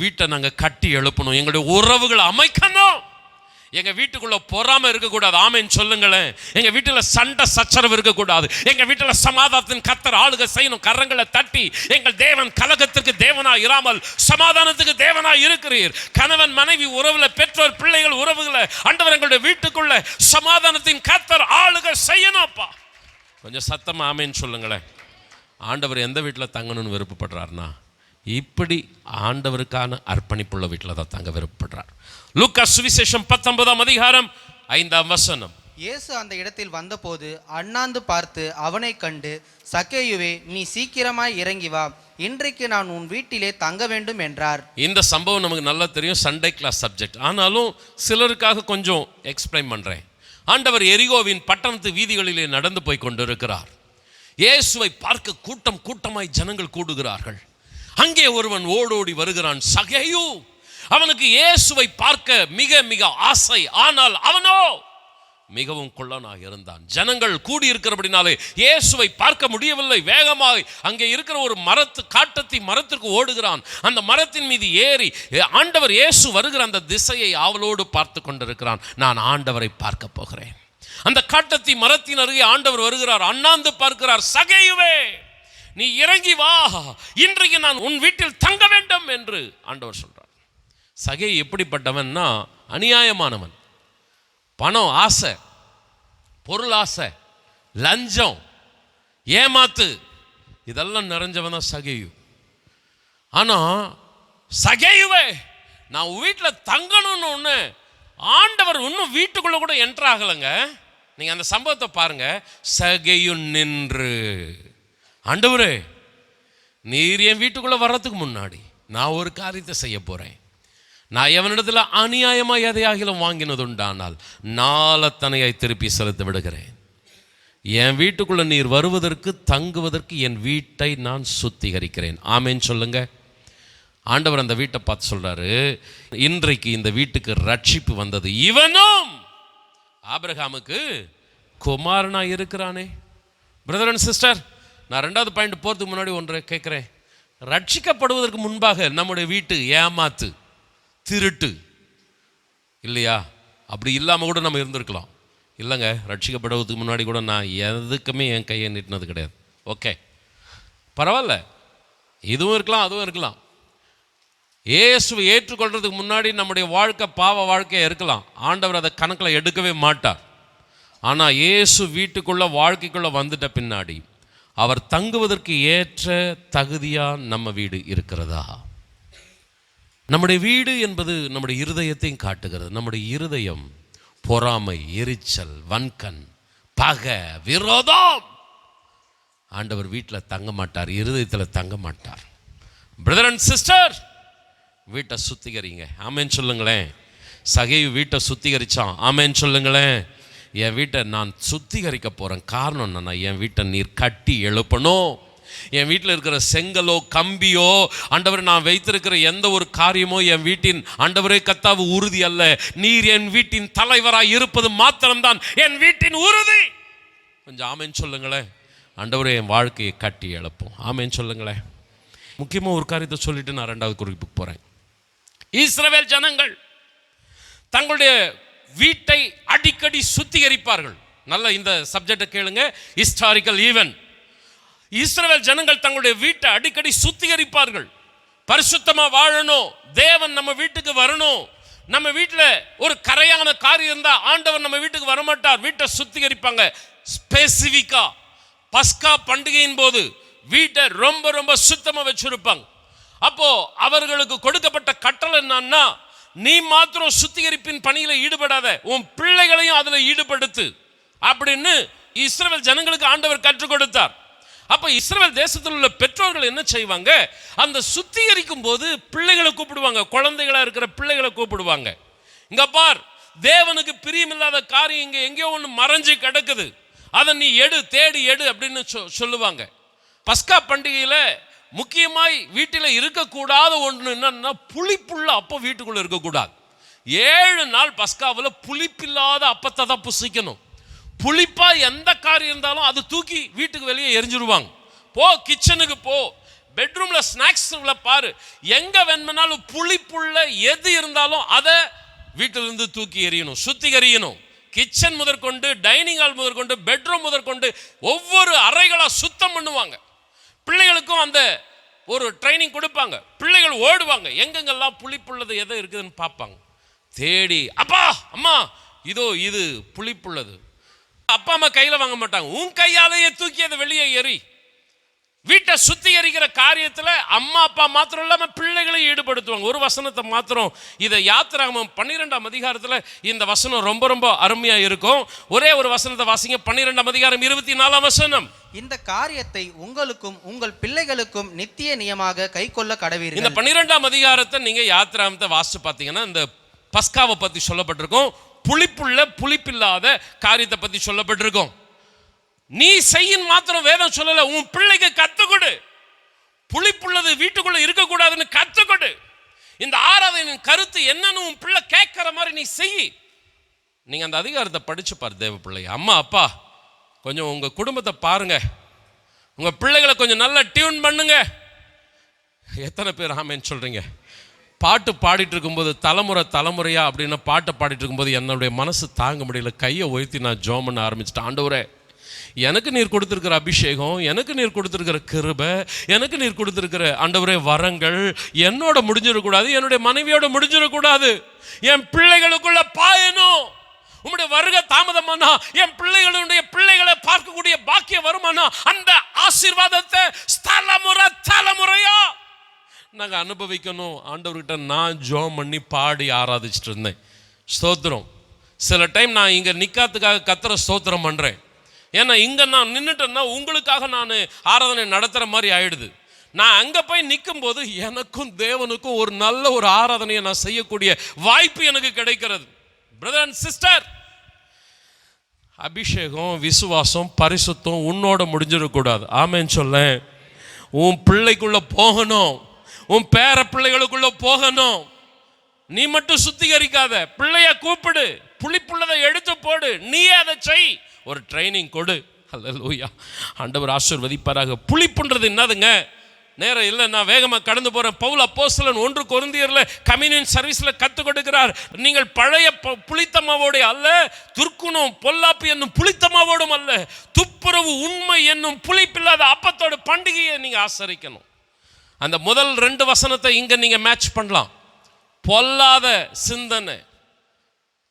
வீட்டை நாங்கள் கட்டி எழுப்பணும், எங்களுடைய உறவுகளை அமைக்கணும். எங்கள் வீட்டுக்குள்ளே பொறாமை இருக்கக்கூடாது. ஆமேன்னு சொல்லுங்களேன். எங்கள் வீட்டில் சண்டை சச்சரவு இருக்கக்கூடாது. எங்கள் வீட்டில் சமாதானத்தின் கர்த்தர் ஆளுகை செய்யணும். கரங்களை தட்டி, எங்கள் தேவன் கலகத்திற்கு தேவனாய் இராமல் சமாதானத்துக்கு ஆண்டவராய் இருக்கிறீர். கணவன் மனைவி உறவுல, பெற்றோர் பிள்ளைகள் உறவுகள ஆண்டவர் எங்களுடைய வீட்டுக்குள்ள சமாதானத்தின் கர்த்தர் ஆளுகை செய்யணும்ப்பா. கொஞ்சம் சத்தமா ஆமென் சொல்லுங்களேன். ஆண்டவர் எந்த வீட்டில் தங்கணும்னு விருப்பப்படுறாருன்னா, இப்படி ஆண்டவருக்கான அர்ப்பணிப்புள்ள வீட்டில் தான் தங்க விருப்பப்படுறார். லூக்கா சுவிசேஷம் 19ஆம் அதிகாரம் 5ஆம் வசனம். இயேசு அந்த இடத்தில் வந்தபோது அண்ணாந்து பார்த்து அவனை கண்டு, சக்கேயுவே, நீ சீக்கிரமாய் இறங்கி வா, இன்றைக்கு நான் உன் வீட்டிலே தங்க வேண்டும் என்றார். இந்த சம்பவம் நமக்கு நல்லா தெரியும், சண்டே கிளாஸ் சப்ஜெக்ட். ஆனாலும் சிலருக்காக கொஞ்சம் எக்ஸ்பிளைன் பண்றேன். ஆண்டவர் எரிகோவின் பட்டணத்து வீதிகளிலே நடந்து போய் கொண்டிருக்கிறார். இயேசுவை பார்க்க கூட்டம் கூட்டமாய் ஜனங்கள் கூடுகிறார்கள். அங்கே ஒருவன் ஓடோடி வருகிறான், சகேயு. அவனுக்கு இயேசுவை பார்க்க மிக மிக ஆசை. ஆனால் அவனோ மிகவும் குள்ளனாக இருந்தான். ஜனங்கள் கூடி இருக்கிறபடினாலே இயேசுவை பார்க்க முடியவில்லை. வேகமாக அங்கே இருக்கிற ஒரு காட்டத்தி மரத்திற்கு ஓடுகிறான். அந்த மரத்தின் மீது ஏறி ஆண்டவர் இயேசு வருகிற அந்த திசையை ஆவலோடு பார்த்து கொண்டிருக்கிறான். நான் ஆண்டவரை பார்க்க போகிறேன். அந்த காட்டத்தி மரத்தின் அருகே ஆண்டவர் வருகிறார். அண்ணாந்து பார்க்கிறார். சகேயுவே, நீ இறங்கி வா, இன்றைக்கு நான் உன் வீட்டில் தங்க வேண்டும் என்று ஆண்டவர் சொல்றார். சகேயு எப்படிப்பட்டவன்னா, அநியாயமானவன். பணம் ஆசை, பொருள் ஆசை, லஞ்சம், ஏமாத்து, இதெல்லாம் நிறைஞ்சவன் தான் சகேயு. ஆனா சகேயுவே, நான் வீட்டில் தங்கணும்னு ஒன்று ஆண்டவர் இன்னும் வீட்டுக்குள்ள கூட என்டர் ஆகலைங்க. நீங்க அந்த சம்பவத்தை பாருங்க. சகேயு நின்று, ஆண்டவரே, நீர் என் வீட்டுக்குள்ள வர்றதுக்கு முன்னாடி நான் ஒரு காரியத்தை செய்ய போறேன். நான் எவனிடத்தில் அநியாயமா எதையாகிலும் வாங்கினது உண்டானால் நாளத்தனையாய் திருப்பி செலுத்த விடுகிறேன். என் வீட்டுக்குள்ள நீர் வருவதற்கு தங்குவதற்கு என் வீட்டை நான் சுத்திகரிக்கிறேன். ஆமேன்னு சொல்லுங்க. ஆண்டவர் அந்த வீட்டை பார்த்து சொல்றாரு, இன்றைக்கு இந்த வீட்டுக்கு ரட்சிப்பு வந்தது. இவனும் ஆபிரகாமுக்கு குமாரனா இருக்கிறானே. பிரதர் அண்ட் சிஸ்டர், நான் 2வது பாயிண்ட் போறதுக்கு முன்னாடி ஒன்றை கேட்கிறேன். ரட்சிக்கப்படுவதற்கு முன்பாக நம்முடைய வீட்டு ஏமாத்து, திருட்டு இல்லையா? அப்படி இல்லாமல் கூட நம்ம இருந்திருக்கலாம். இல்லைங்க, ரட்சிக்கப்படுவதுக்கு முன்னாடி கூட நான் எதுக்குமே என் கையை நீட்டினது கிடையாது. ஓகே, பரவாயில்ல, இதுவும் இருக்கலாம் அதுவும் இருக்கலாம். இயேசுவை ஏற்றுக்கொள்றதுக்கு முன்னாடி நம்முடைய வாழ்க்கை பாவ வாழ்க்கையாக இருக்கலாம். ஆண்டவர் அதை கணக்கில் எடுக்கவே மாட்டார். ஆனால் இயேசு வீட்டுக்குள்ள வாழ்க்கைக்குள்ள வந்துட்ட பின்னாடி அவர் தங்குவதற்கு ஏற்ற தகுதியா நம்ம வீடு இருக்கிறதா? நம்முடைய வீடு என்பது நம்முடைய இருதயத்தையும் காட்டுகிறது. நம்முடைய இருதயம் பொறாமை, எரிச்சல், வன்கண், பகை, விரோதம். ஆண்டவர் வீட்டில் தங்க மாட்டார், இருதயத்தில் தங்க மாட்டார். பிரதர் அண்ட் சிஸ்டர், வீட்டை சுத்திகரிங்க. ஆமேன்னு சொல்லுங்களேன். சகேயு வீட்டை சுத்திகரிச்சான். ஆமேன்னு சொல்லுங்களேன். என் வீட்டை நான் சுத்திகரிக்க போறேன். காரணம் என்னன்னா, என் வீட்டை நீர் கட்டி எழுப்பணும். என் வீட்டில் இருக்கிற செங்கலோ கம்பியோ, ஆண்டவரை நான் வைத்திருக்கிற எந்த ஒரு காரியமோ என் வீட்டின் ஆண்டவரே கர்த்தாவே உறுதி அல்ல. நீர் என் வீட்டின் தலைவராய் இருப்பது மாத்திரம்தான் என் வீட்டின் உறுதி. கொஞ்சம் ஆமேன்னு சொல்லுங்களேன். ஆண்டவரே, என் வாழ்க்கையை கட்டி எழுப்போம். ஆமேன்னு சொல்லுங்களேன். முக்கியமாக ஒரு காரியத்தை சொல்லிட்டு நான் 2வது குறிப்புக்கு போறேன். இஸ்ரவேல் ஜனங்கள் தங்களுடைய வீட்டை அடிக்கடி சுத்திகரிப்பார்கள். நல்ல இந்த சப்ஜெக்டை கேளுங்க. Historical event. இஸ்ரவேல் ஜனங்கள் தங்களுடைய வீட்டை அடிக்கடி சுத்திகரிப்பார்கள். பரிசுத்தமா வாழணும், தேவன் நம்ம வீட்டுக்கு வரணும். நம்ம வீட்டில் ஒரு கரையான காரியம் இருந்தா ஆண்டவர் நம்ம வீட்டுக்கு வரமாட்டார். வீட்டை சுத்திகரிப்பாங்க. ஸ்பெசிபிக்கா பஸ்கா பண்டிகையின் போது வீட்டை ரொம்ப ரொம்ப சுத்தமா வச்சிருப்பாங்க. அப்போ அவர்களுக்கு கொடுக்கப்பட்ட கட்டளை என்னன்னா, நீ மாத்திரம் சுத்திகரிப்பின் பணியில ஈடுபடாத, உன் பிள்ளைகளையும் அதுல ஈடுபடுத்து அப்படின்னு இஸ்ரவேல் ஜனங்களுக்கு ஆண்டவர் கற்றுக் கொடுத்தார். அப்ப இஸ்ரவேல் தேசத்தில் உள்ள பெற்றோர்கள் என்ன செய்வாங்க, அந்த சுத்திகரிக்கும் போது பிள்ளைகளை கூப்பிடுவாங்க. குழந்தைகளா இருக்கிற பிள்ளைகளை கூப்பிடுவாங்க. இங்க பார், தேவனுக்கு பிரியமில்லாத காரியம் இங்க எங்கேயோ ஒன்று மறைஞ்சு கிடக்குது, அதை நீ எடு, தேடி எடு அப்படின்னு சொல்லுவாங்க. பஸ்கா பண்டிகையில முக்கியமாய் வீட்டில் இருக்கக்கூடாத ஒன்று என்னன்னா புளிப்புள்ள அப்பம் வீட்டுக்குள்ள இருக்கக்கூடாது. 7 நாள் பஸ்காவில் புளிப்பில்லாத அப்பத்தை தான் புசிக்கணும். புளிப்பா எந்த காரியம் இருந்தாலும் அது தூக்கி வீட்டுக்கு வெளியே எரிஞ்சிருவாங்க. போ கிச்சனுக்கு போ, பெட்ரூம்ல ஸ்நாக்ஸ்ல பாரு, எங்க வேணும்னாலும் புளிப்புள்ள எது இருந்தாலும் அதை வீட்டிலிருந்து தூக்கி எறியணும், சுத்திகரியணும். கிச்சன் முதற்கொண்டு, டைனிங் ஹால் முதற்கொண்டு, பெட்ரூம் முதற்கொண்டு ஒவ்வொரு அறைகளா சுத்தம் பண்ணுவாங்க. பிள்ளைகளுக்கும் அந்த ஒரு ட்ரைனிங் கொடுப்பாங்க. பிள்ளைகள் ஓடுவாங்க, எங்கெங்கெல்லாம் புளிப்புள்ளது எதை இருக்குதுன்னு பார்ப்பாங்க. தேடி அப்பா அம்மா இதோ இது புளிப்புள்ளது. அப்பா அம்மா கையில வாங்க மாட்டாங்க, உன் கையாலேயே தூக்கி அதை வெளியே எறி. வீட்டை சுத்திகரிக்கிற காரியத்தில் அம்மா அப்பா மாத்திரம் இல்லாம பிள்ளைகளை ஈடுபடுத்துவாங்க. ஒரு வசனத்தை மாத்திரம், இதை யாத்திராகமம் 12ஆம் அதிகாரத்தில் இந்த வசனம் ரொம்ப ரொம்ப அருமையா இருக்கும். ஒரே ஒரு வசனத்தை வாசிங்க, 12ஆம் அதிகாரம் 24ஆம் வசனம். இந்த காரியத்தை உங்களுக்கும் உங்கள் பிள்ளைகளுக்கும் நித்திய நியமாக கைக்கொள்ள கடவீர்கள். இந்த 12ஆம் அதிகாரத்தை நீங்க யாத்திராகமத்தை வாசிச்சு பார்த்தீங்கன்னா இந்த பஸ்காவை பத்தி சொல்லப்பட்டிருக்கும். புளிப்புள்ள புளிப்பில்லாத காரியத்தை பத்தி சொல்லப்பட்டிருக்கும். நீ செய்யின் மாத்திரம் வேதம் சொல்லல, உன் பிள்ளைக்கு கத்துக்கொடு. புளிப்புள்ளது வீட்டுக்குள்ள இருக்கக்கூடாதுன்னு கத்துக்கொடு. இந்த ஆராதனையின் கருத்து என்னன்னு உன் பிள்ளை கேட்கிற மாதிரி நீ செய். நீங்க அந்த அதிகாரத்தை படிச்சு பாரு தேவ பிள்ளை. அம்மா அப்பா கொஞ்சம் உங்க குடும்பத்தை பாருங்க, உங்க பிள்ளைகளை கொஞ்சம் நல்லா டியூன் பண்ணுங்க. எத்தனை பேர் ஆமேன்னு சொல்றீங்க? பாட்டு பாடிட்டு இருக்கும்போது தலைமுறையா அப்படின்னு பாட்டை பாடிட்டு இருக்கும்போது என்னுடைய மனசு தாங்க முடியல. கையை உயர்த்தி நான் ஜெபம் பண்ண ஆரம்பிச்சிட்டேன். ஆண்டவரே, எனக்கு நீர் கொடுத்திருக்கிற அபிஷேகம், எனக்கு நீர் கொடுத்திருக்கிற கிருபை, எனக்கு நீர் கொடுத்திருக்கிற ஆண்டவரே வரங்கள் என்னோட முடிஞ்சிடக்கூடாது, என்னுடைய மனைவியோட முடிஞ்சிடக்கூடாது. என் பிள்ளைகளுக்குள்ள பாயணும். உம்முடைய வருகை தாமதமானா என் பிள்ளைகளுடைய பிள்ளைகளை பார்க்கக்கூடிய பாக்கியம் வருமானா அந்த ஆசீர்வாதத்தை தலைமுறையா நாங்க அனுபவிக்கணும். ஆண்டவர்கிட்ட நான் ஜெபம் பண்ணி பாடி ஆராதிச்சுட்டு இருந்தேன். ஸ்தோத்திரம். சில டைம் நான் இங்க நிக்காத்துக்காக கர்த்தரை ஸ்தோத்திரம் பண்றேன். ஏன்னா இங்க நான் நின்றுட்டேன்னா உங்களுக்காக நான் ஆராதனை நடத்துற மாதிரி ஆயிடுது. நான் அங்க போய் நிற்கும் போது எனக்கும் தேவனுக்கும் ஒரு நல்ல ஒரு ஆராதனையை நான் செய்யக்கூடிய வாய்ப்பு எனக்கு கிடைக்கிறது. பிரதர் அண்ட் சிஸ்டர், அபிஷேகம், விசுவாசம், பரிசுத்தம் உன்னோட முடிஞ்சிடக்கூடாது. ஆமேன்னு சொல்ல. உன் பிள்ளைக்குள்ள போகணும், உன் பேர பிள்ளைகளுக்குள்ள போகணும். நீ மட்டும் சுத்திகரிக்காத, பிள்ளைய கூப்பிடு, புளிப்புள்ளதை எடுத்து போடு, நீயே அதை செய். ஒரு ட்ரைனிங் கொடு. அல்லேலூயா. ஆண்டவர் ஆசீர்வதிப்பாராக. புளிப்புன்றது என்னதுங்க? நேரம் இல்லை, நான் வேகமாக கடந்து போகிறேன். பவுல் அப்போஸ்தலன் 1 கொரிந்தியர்ல கம்யூனியன் சர்வீஸில் கற்றுக் கொடுக்கிறார். நீங்கள் பழைய புளித்தமாவோடு அல்ல, துர்க்குணம் பொல்லாப்பு என்னும் புளித்தமாவோடும் அல்ல, துப்புரவு உண்மை என்னும் புளிப்பில்லாத அப்பத்தோட பண்டிகையை நீங்கள் ஆசரிக்கணும். அந்த முதல் 2 வசனத்தை இங்கே நீங்கள் மேட்ச் பண்ணலாம். பொல்லாத சிந்தனை,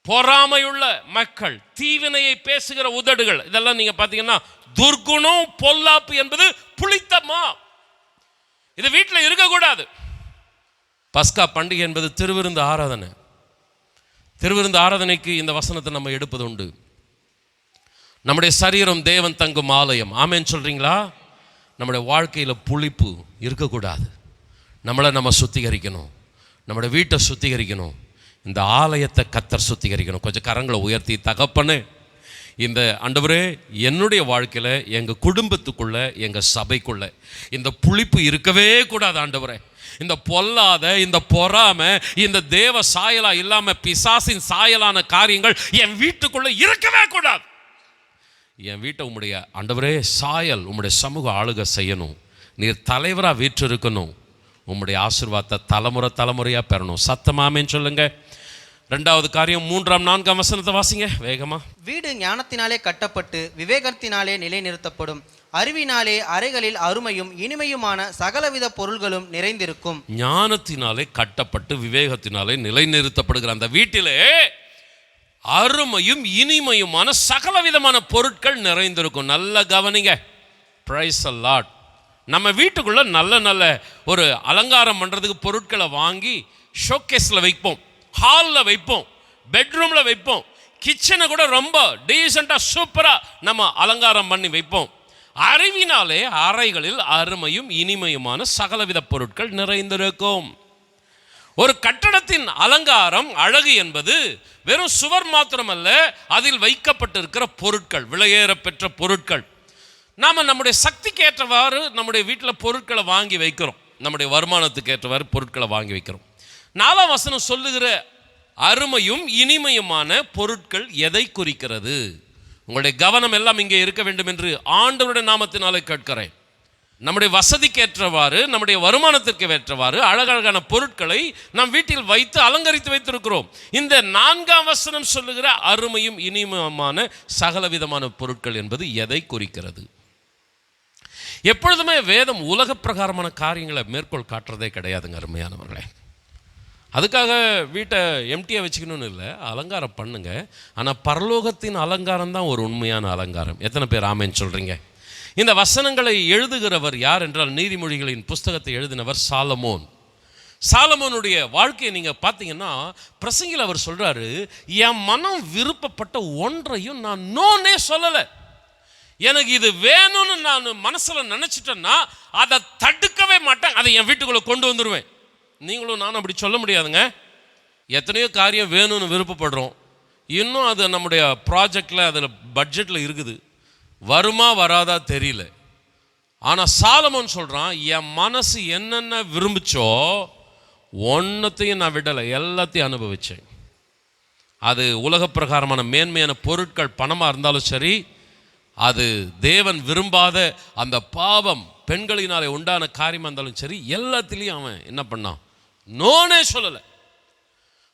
பொறாமையுள்ள மக்கள், தீவினையை பேசுகிற உதடுகள், இதெல்லாம் நீங்க பாத்தீங்கன்னா துர்குணம் பொல்லாப்பு என்பது புளித்தமா. இது வீட்டில் இருக்கக்கூடாது. பஸ்கா பண்டிகை என்பது திருவிருந்து ஆராதனை. திருவிருந்து ஆராதனைக்கு இந்த வசனத்தை நம்ம எடுப்பது உண்டு. நம்முடைய சரீரம் தேவன் தங்கும் ஆலயம். ஆமேன்னு சொல்றீங்களா? நம்முடைய வாழ்க்கையில புளிப்பு இருக்கக்கூடாது. நம்மளை நம்ம சுத்திகரிக்கணும், நம்முடைய வீட்டை சுத்திகரிக்கணும், இந்த ஆலயத்தை கர்த்தர் சுத்திகரிக்கணும். கொஞ்சம் கரங்களை உயர்த்தி, தகப்பனே, இந்த ஆண்டவரே என்னுடைய வாழ்க்கையில், எங்கள் குடும்பத்துக்குள்ள, எங்கள் சபைக்குள்ள இந்த புளிப்பு இருக்கவே கூடாது. ஆண்டவரே, இந்த பொல்லாத, இந்த பொறாமை, இந்த தேவ சாயலா இல்லாம பிசாசின் சாயலான காரியங்கள் என் வீட்டுக்குள்ள இருக்கவே கூடாது. என் வீட்டை உம்முடைய ஆண்டவரே சாயல், உம்முடைய சமூக ஆளுகை செய்யணும். நீர் தலைவராக வீற்றிருக்கணும். உம்முடைய ஆசீர்வாதத்தை தலைமுறையா பெறணும். சத்தமாமேன்னு சொல்லுங்க. 2வது காரியம் 3ஆம் 4ஆம் வசனத்தை வாசிங்க வேகமா. வீடு ஞானத்தினாலே கட்டப்பட்டு விவேகத்தினாலே நிலைநிறுத்தப்படும், அறிவினாலே அறைகளில் அருமையும் இனிமையுமான சகலவித பொருள்களும் நிறைந்திருக்கும். ஞானத்தினாலே கட்டப்பட்டு விவேகத்தினாலே நிலைநிறுத்தப்படுகிற அந்த வீட்டிலே அருமையும் இனிமையுமான சகலவிதமான பொருட்கள் நிறைந்திருக்கும். நல்ல கவனிங்க. Praise the Lord. நம்ம வீட்டுக்குள்ள நல்ல நல்ல ஒரு அலங்காரம் பண்றதுக்கு பொருட்களை வாங்கி ஷோகேஸ்ல வைப்போம், ஹாலில் வைப்போம், பெட்ரூம்ல வைப்போம், கிச்சனை கூட ரொம்ப டீசெண்டா சூப்பரா நம்ம அலங்காரம் பண்ணி வைப்போம். அறிவினாலே அறைகளில் அருமையும் இனிமையுமான சகலவித பொருட்கள் நிறைந்திருக்கும். ஒரு கட்டடத்தின் அலங்காரம், அழகு என்பது வெறும் சுவர் மாத்திரமல்ல, அதில் வைக்கப்பட்டிருக்கிற பொருட்கள், விலையேற பெற்ற பொருட்கள். நாம் நம்முடைய சக்திக்கு ஏற்றவாறு நம்முடைய வீட்டில் பொருட்களை வாங்கி வைக்கிறோம், நம்முடைய வருமானத்துக்கு ஏற்றவாறு பொருட்களை வாங்கி வைக்கிறோம். 4ஆம் வசனம் சொல்லுகிற அருமையும் இனிமையுமான பொருட்கள் எதை குறிக்கிறது? உங்களுடைய கவனம் எல்லாம் இங்கே இருக்க வேண்டும் என்று ஆண்டவருடைய நாமத்தினாலே கேட்கிறேன். நம்முடைய வசதிக்கு ஏற்றவாறு, நம்முடைய வருமானத்திற்கு ஏற்றவாறு அழகழகான பொருட்களை நம் வீட்டில் வைத்து அலங்கரித்து வைத்திருக்கிறோம். இந்த 4ஆம் வசனம் சொல்லுகிற அருமையும் இனிமையுமான சகலவிதமான பொருட்கள் என்பது எதை குறிக்கிறது? எப்பொழுதுமே வேதம் உலக பிரகாரமான காரியங்களை மேற்கோள் காட்டுறதே கிடையாதுங்க அருமையானவர்களே. அதுக்காக வீட்டை எம்டியாக வச்சுக்கணும்னு இல்லை, அலங்காரம் பண்ணுங்க. ஆனால் பரலோகத்தின் அலங்காரம் தான் ஒரு உண்மையான அலங்காரம். எத்தனை பேர் ஆமேன்னு சொல்கிறீங்க? இந்த வசனங்களை எழுதுகிறவர் யார் என்றால், நீதிமொழிகளின் புஸ்தகத்தை எழுதினவர் சாலமோன். சாலமோனுடைய வாழ்க்கையை நீங்கள் பார்த்தீங்கன்னா, பிரசங்கில் அவர் சொல்கிறாரு, என் மனம் விருப்பப்பட்ட ஒன்றையும் நான் நோனே சொல்லலை. எனக்கு இது வேணும்னு நான் மனசில் நினச்சிட்டேன்னா அதை தடுக்கவே மாட்டேன், அதை என் வீட்டுக்குள்ளே கொண்டு வந்துடுவேன். நீங்களும் நானும் அப்படி சொல்ல முடியாதுங்க. எத்தனையோ காரியம் வேணும்னு விருப்பப்படுறோம், இன்னும் அது நம்முடைய ப்ராஜெக்டில் அதில் பட்ஜெட்டில் இருக்குது, வருமா வராதா தெரியல. ஆனால் சாலமோன் சொல்கிறான், என் மனசு என்னென்ன விரும்பிச்சோ ஒன்றத்தையும் நான் விடலை, எல்லாத்தையும் அனுபவித்தேன். அது உலக பிரகாரமான மேன்மையான பொருட்கள் பணமாக இருந்தாலும் சரி, அது தேவன் விரும்பாத அந்த பாவம் பெண்களினாலே உண்டான காரியமாக இருந்தாலும் சரி, எல்லாத்திலையும் அவன் என்ன பண்ணான்? நோனே சொல்லலை.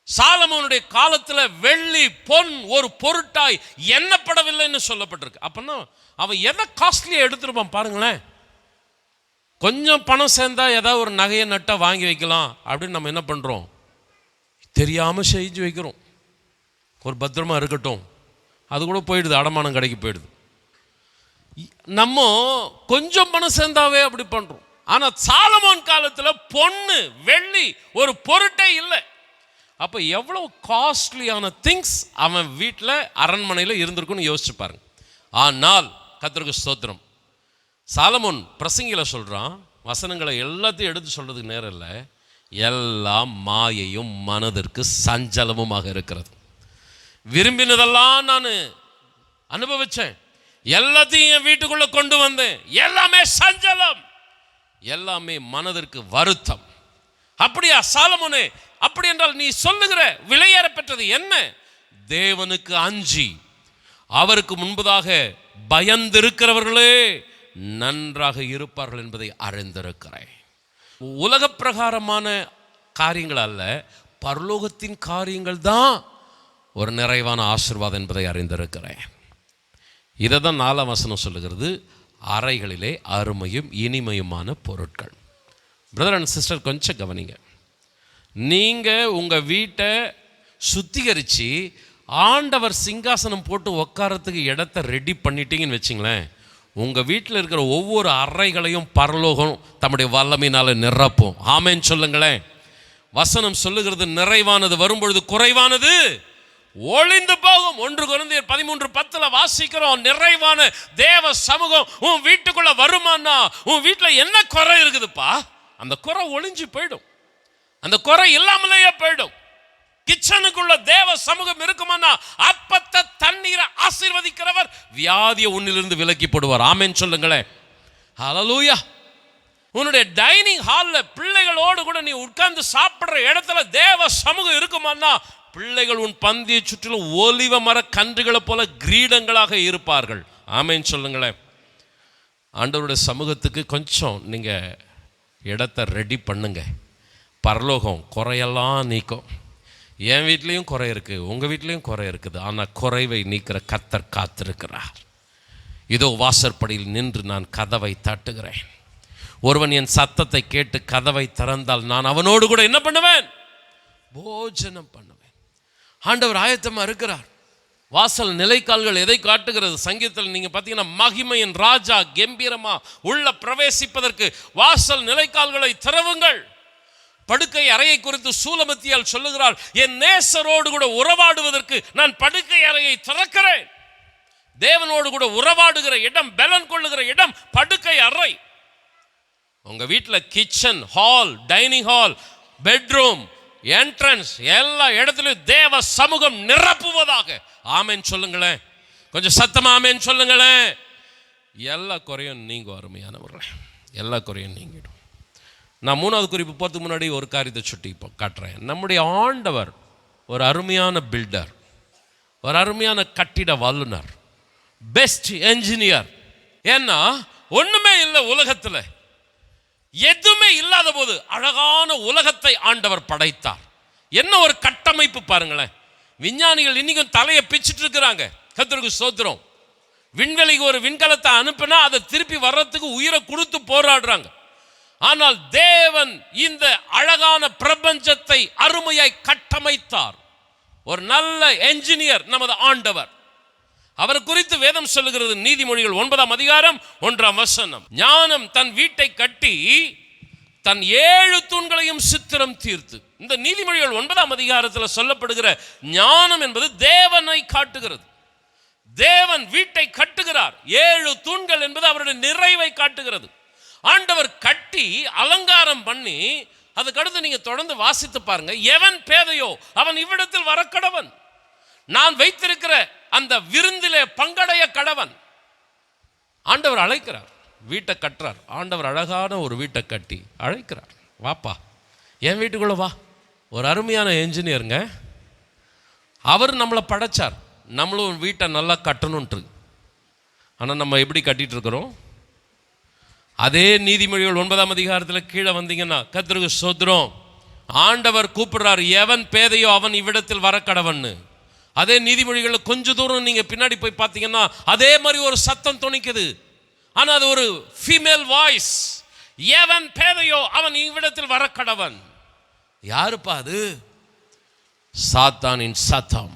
சாலமோனுடைய காலத்தில் வெள்ளி பொன் ஒரு பொருட்டாய் எண்ணப்படவில்லைன்னு சொல்லப்பட்டிருக்கு. அப்படின்னா அவன் எதை காஸ்ட்லியாக எடுத்துருப்பான் பாருங்களேன். கொஞ்சம் பணம் சேர்ந்தா ஏதாவது ஒரு நகையை நட்டை வாங்கி வைக்கலாம் அப்படின்னு நம்ம என்ன பண்ணுறோம்? தெரியாமல் செஞ்சு வைக்கிறோம். ஒரு பத்திரமா இருக்கட்டும், அது கூட போயிடுது, அடமானம் கடைக்கு போயிடுது. நம்ம கொஞ்சம் பணம் சேர்ந்தாவே அப்படி பண்ணுறோம். ஆனால் சாலமோன் காலத்தில் பொண்ணு வெள்ளி ஒரு பொருட்டே இல்லை. அப்போ எவ்வளோ காஸ்ட்லியான திங்ஸ் அவன் வீட்டில் அரண்மனையில் இருந்திருக்குன்னு யோசிச்சு பாருங்க. ஆனால் கர்த்தருக்கு ஸ்தோத்திரம், சாலமோன் பிரசங்கில சொல்கிறான், வசனங்களை எல்லாத்தையும் எடுத்து சொல்கிறதுக்கு நேரம் இல்லை, எல்லாம் மாயையும் மனதிற்கு சஞ்சலமுமாக இருக்கிறது. விரும்பினதெல்லாம் நான் அனுபவித்தேன், எல்லாத்தையும் என் வீட்டுக்குள்ளே கொண்டு வந்தேன், எல்லாமே சஞ்சலம், எல்லாமே மனதிற்கு வருத்தம். அப்படியா சாலமோனே? அப்படி என்றால் நீ சொல்லுகிற விலையேற பெற்றது என்ன? தேவனுக்கு அஞ்சி அவருக்கு முன்பதாக பயந்திருக்கிறவர்களே நன்றாக இருப்பார்கள் என்பதை அறிந்திருக்கிறேன். உலக பிரகாரமான காரியங்கள் அல்ல, பரலோகத்தின் காரியங்கள் தான் ஒரு நிறைவான ஆசீர்வாதம் என்பதை அறிந்திருக்கிறேன். இதை தான் 4ஆம் வசனம் சொல்லுகிறது, அறைகளிலே அருமையும் இனிமையுமான பொருட்கள். பிரதர் அண்ட் சிஸ்டர், கொஞ்சம் கவனிங்க. நீங்கள் உங்கள் வீட்டை சுத்திகரித்து ஆண்டவர் சிங்காசனம் போட்டு உட்காரத்துக்கு இடத்த ரெடி பண்ணிட்டீங்கன்னு வச்சிங்களேன், உங்கள் வீட்டில் இருக்கிற ஒவ்வொரு அறைகளையும் பரலோகம் தம்முடைய வல்லமையினால் நிரப்பும். ஆமேன்னு சொல்லுங்களேன். வசனம் சொல்லுகிறது, நிறைவானது வரும்பொழுது குறைவானது ஒளிந்து போகும். 1 கொரிந்தியர் 13:10 வாசிக்கிறோம், நிறைவான தேவ சமூகம் உன் வீட்டுக்குள்ள வருமானா உன் வீட்டில் என்ன குறை இருக்குதுப்பா, அந்த குறை ஒளிஞ்சு போயிடும், அந்த குறை இல்லாமலேயே போயிடும். கிச்சனுக்குள்ள தேவ சமூகம் இருக்குமானா அப்பத்தை தண்ணீரை ஆசீர்வதிக்கிறவர் வியாதியை உன்னிலிருந்து விலக்கி போடுவார். ஆமேன்னு சொல்லுங்களேன். ஹல்லேலூயா. உன்னுடைய டைனிங் ஹாலில் பிள்ளைகளோடு கூட நீ உட்கார்ந்து சாப்பிட்ற இடத்துல தேவ சமூகம் இருக்குமானா பிள்ளைகள் உன் பந்தியை சுற்றிலும் ஒலிவ மர கன்றுகளை போல கிரீடங்களாக இருப்பார்கள். ஆமேன்னு சொல்லுங்களேன். ஆண்டவருடைய சமூகத்துக்கு கொஞ்சம் நீங்கள் இடத்த ரெடி பண்ணுங்க, பரலோகம் குறையெல்லாம் நீக்கும். என் வீட்லேயும் குறை இருக்குது, உங்கள் வீட்லேயும் குறை இருக்குது, ஆனால் குறைவை நீக்கிற கர்த்தர் காத்திருக்கிறார். இதோ வாசற்படியில் நின்று நான் கதவை தட்டுகிறேன், ஒருவன் என் சத்தத்தை கேட்டு கதவை திறந்தால் நான் அவனோடு கூட என்ன பண்ணுவேன்? போஜனம் பண்ணுவேன். ஆண்டவர் ஆயத்தமாக இருக்கிறார். வாசல் நிலைக்கால்கள் எதை காட்டுகிறது? சங்கீதத்தில் நீங்கள் பார்த்தீங்கன்னா, மகிமையின் ராஜா கம்பீரமா உள்ள பிரவேசிப்பதற்கு வாசல் நிலைக்கால்களை திறவுங்கள். படுக்கை அறையை குறித்து சூலமத்தியால் சொல்லுகிறாள், என் நேசரோடு கூட உறவாடுவதற்கு நான் படுக்கை அறையை திறக்கிறேன். தேவனோடு கூட உறவாடுகிற இடம், பலன் கொள்ளுகிற இடம் படுக்கை அறை. உங்க வீட்டில் kitchen, hall, dining hall, bedroom, entrance எல்லா இடத்துலையும் தேவ சமூகம் நிரப்புவதாக. ஆமேன் சொல்லுங்களேன். கொஞ்சம் சத்தமா ஆமேன் சொல்லுங்களேன். எல்லா குறையும் நீங்கும் அருமையானவர்களே, எல்லா குறையும் நீங்கிடும். நான் 3வது குறிப்பு போகிறதுக்கு முன்னாடி ஒரு காரியத்தை சுட்டி இப்போ காட்டுறேன். நம்முடைய ஆண்டவர் ஒரு அருமையான பில்டர், ஒரு அருமையான கட்டிட வல்லுனர், பெஸ்ட் என்ஜினியர். ஏன்னா ஒண்ணுமே இல்லை உலகத்தில், எதுவுமே இல்லாத போது அழகான உலகத்தை ஆண்டவர் படைத்தார். என்ன ஒரு கட்டமைப்பு பாருங்களேன். விஞ்ஞானிகள் இன்னைக்கும் தலையை பிச்சுட்டு இருக்கிறாங்க. கர்த்தருக்கு ஸ்தோத்திரம். விண்வெளிக்கு ஒரு விண்கலத்தை அனுப்பினா அதை திருப்பி வர்றதுக்கு உயிரை கொடுத்து போராடுறாங்க. ஆனால் தேவன் இந்த அழகான பிரபஞ்சத்தை அருமையாய் கட்டமைத்தார். ஒரு நல்ல என்ஜினியர் நமது ஆண்டவர். அவர் குறித்து வேதம் சொல்லுகிறது. நீதிமொழிகள் 9ஆம் அதிகாரம் 1ஆம் வசனம். ஞானம் தன் வீட்டை கட்டி தன் 7 தூண்களையும் சித்திரம் தீர்த்து. இந்த நீதிமொழிகள் 9ஆம் அதிகாரத்தில் சொல்லப்படுகிற ஞானம் என்பது தேவனை காட்டுகிறது. தேவன் வீட்டை கட்டுகிறார். 7 தூண்கள் என்பது அவருடைய நிறைவை காட்டுகிறது. ஆண்டவர் கட்டி அலங்காரம் பண்ணி, அதுக்கடுத்து நீங்க தொடர்ந்து வாசித்து பாருங்க. எவன் பேதையோ அவன் இவ்விடத்தில் வர கடவன், நான் வைத்திருக்கிற அந்த விருந்திலே பங்கடைய கடவன். ஆண்டவர் அழைக்கிறார், வீட்டை கட்டுறார். ஆண்டவர் அழகான ஒரு வீட்டை கட்டி அழைக்கிறார், வாப்பா என் வீட்டுக்குள்ள வா. ஒரு அருமையான என்ஜினியருங்க. அவர் நம்மளை படைச்சார், நம்மளும் வீட்டை நல்லா கட்டணுன்ட்டு. ஆனால் நம்ம எப்படி கட்டிட்டு இருக்கிறோம்? அதே நீதிமொழிகள் 9ஆம் அதிகாரத்தில் கீழே வந்தீங்கன்னா, கர்த்தருக்கு ஸ்தோத்திரம், ஆண்டவர் கூப்பிடுறார், எவன் பேதையோ அவன் இவ்விடத்தில் வர கடவன்னு. அதே நீதிமொழிகளில் கொஞ்ச தூரம் நீங்க பின்னாடி போய் பார்த்தீங்கன்னா அதே மாதிரி ஒரு சத்தம் துணிக்குது. ஆனால் அது ஒரு ஃபீமேல் வாய்ஸ். எவன் பேதையோ அவன் இவ்விடத்தில் வர கடவன். யாருப்பா அது? சாத்தானின் சத்தம்.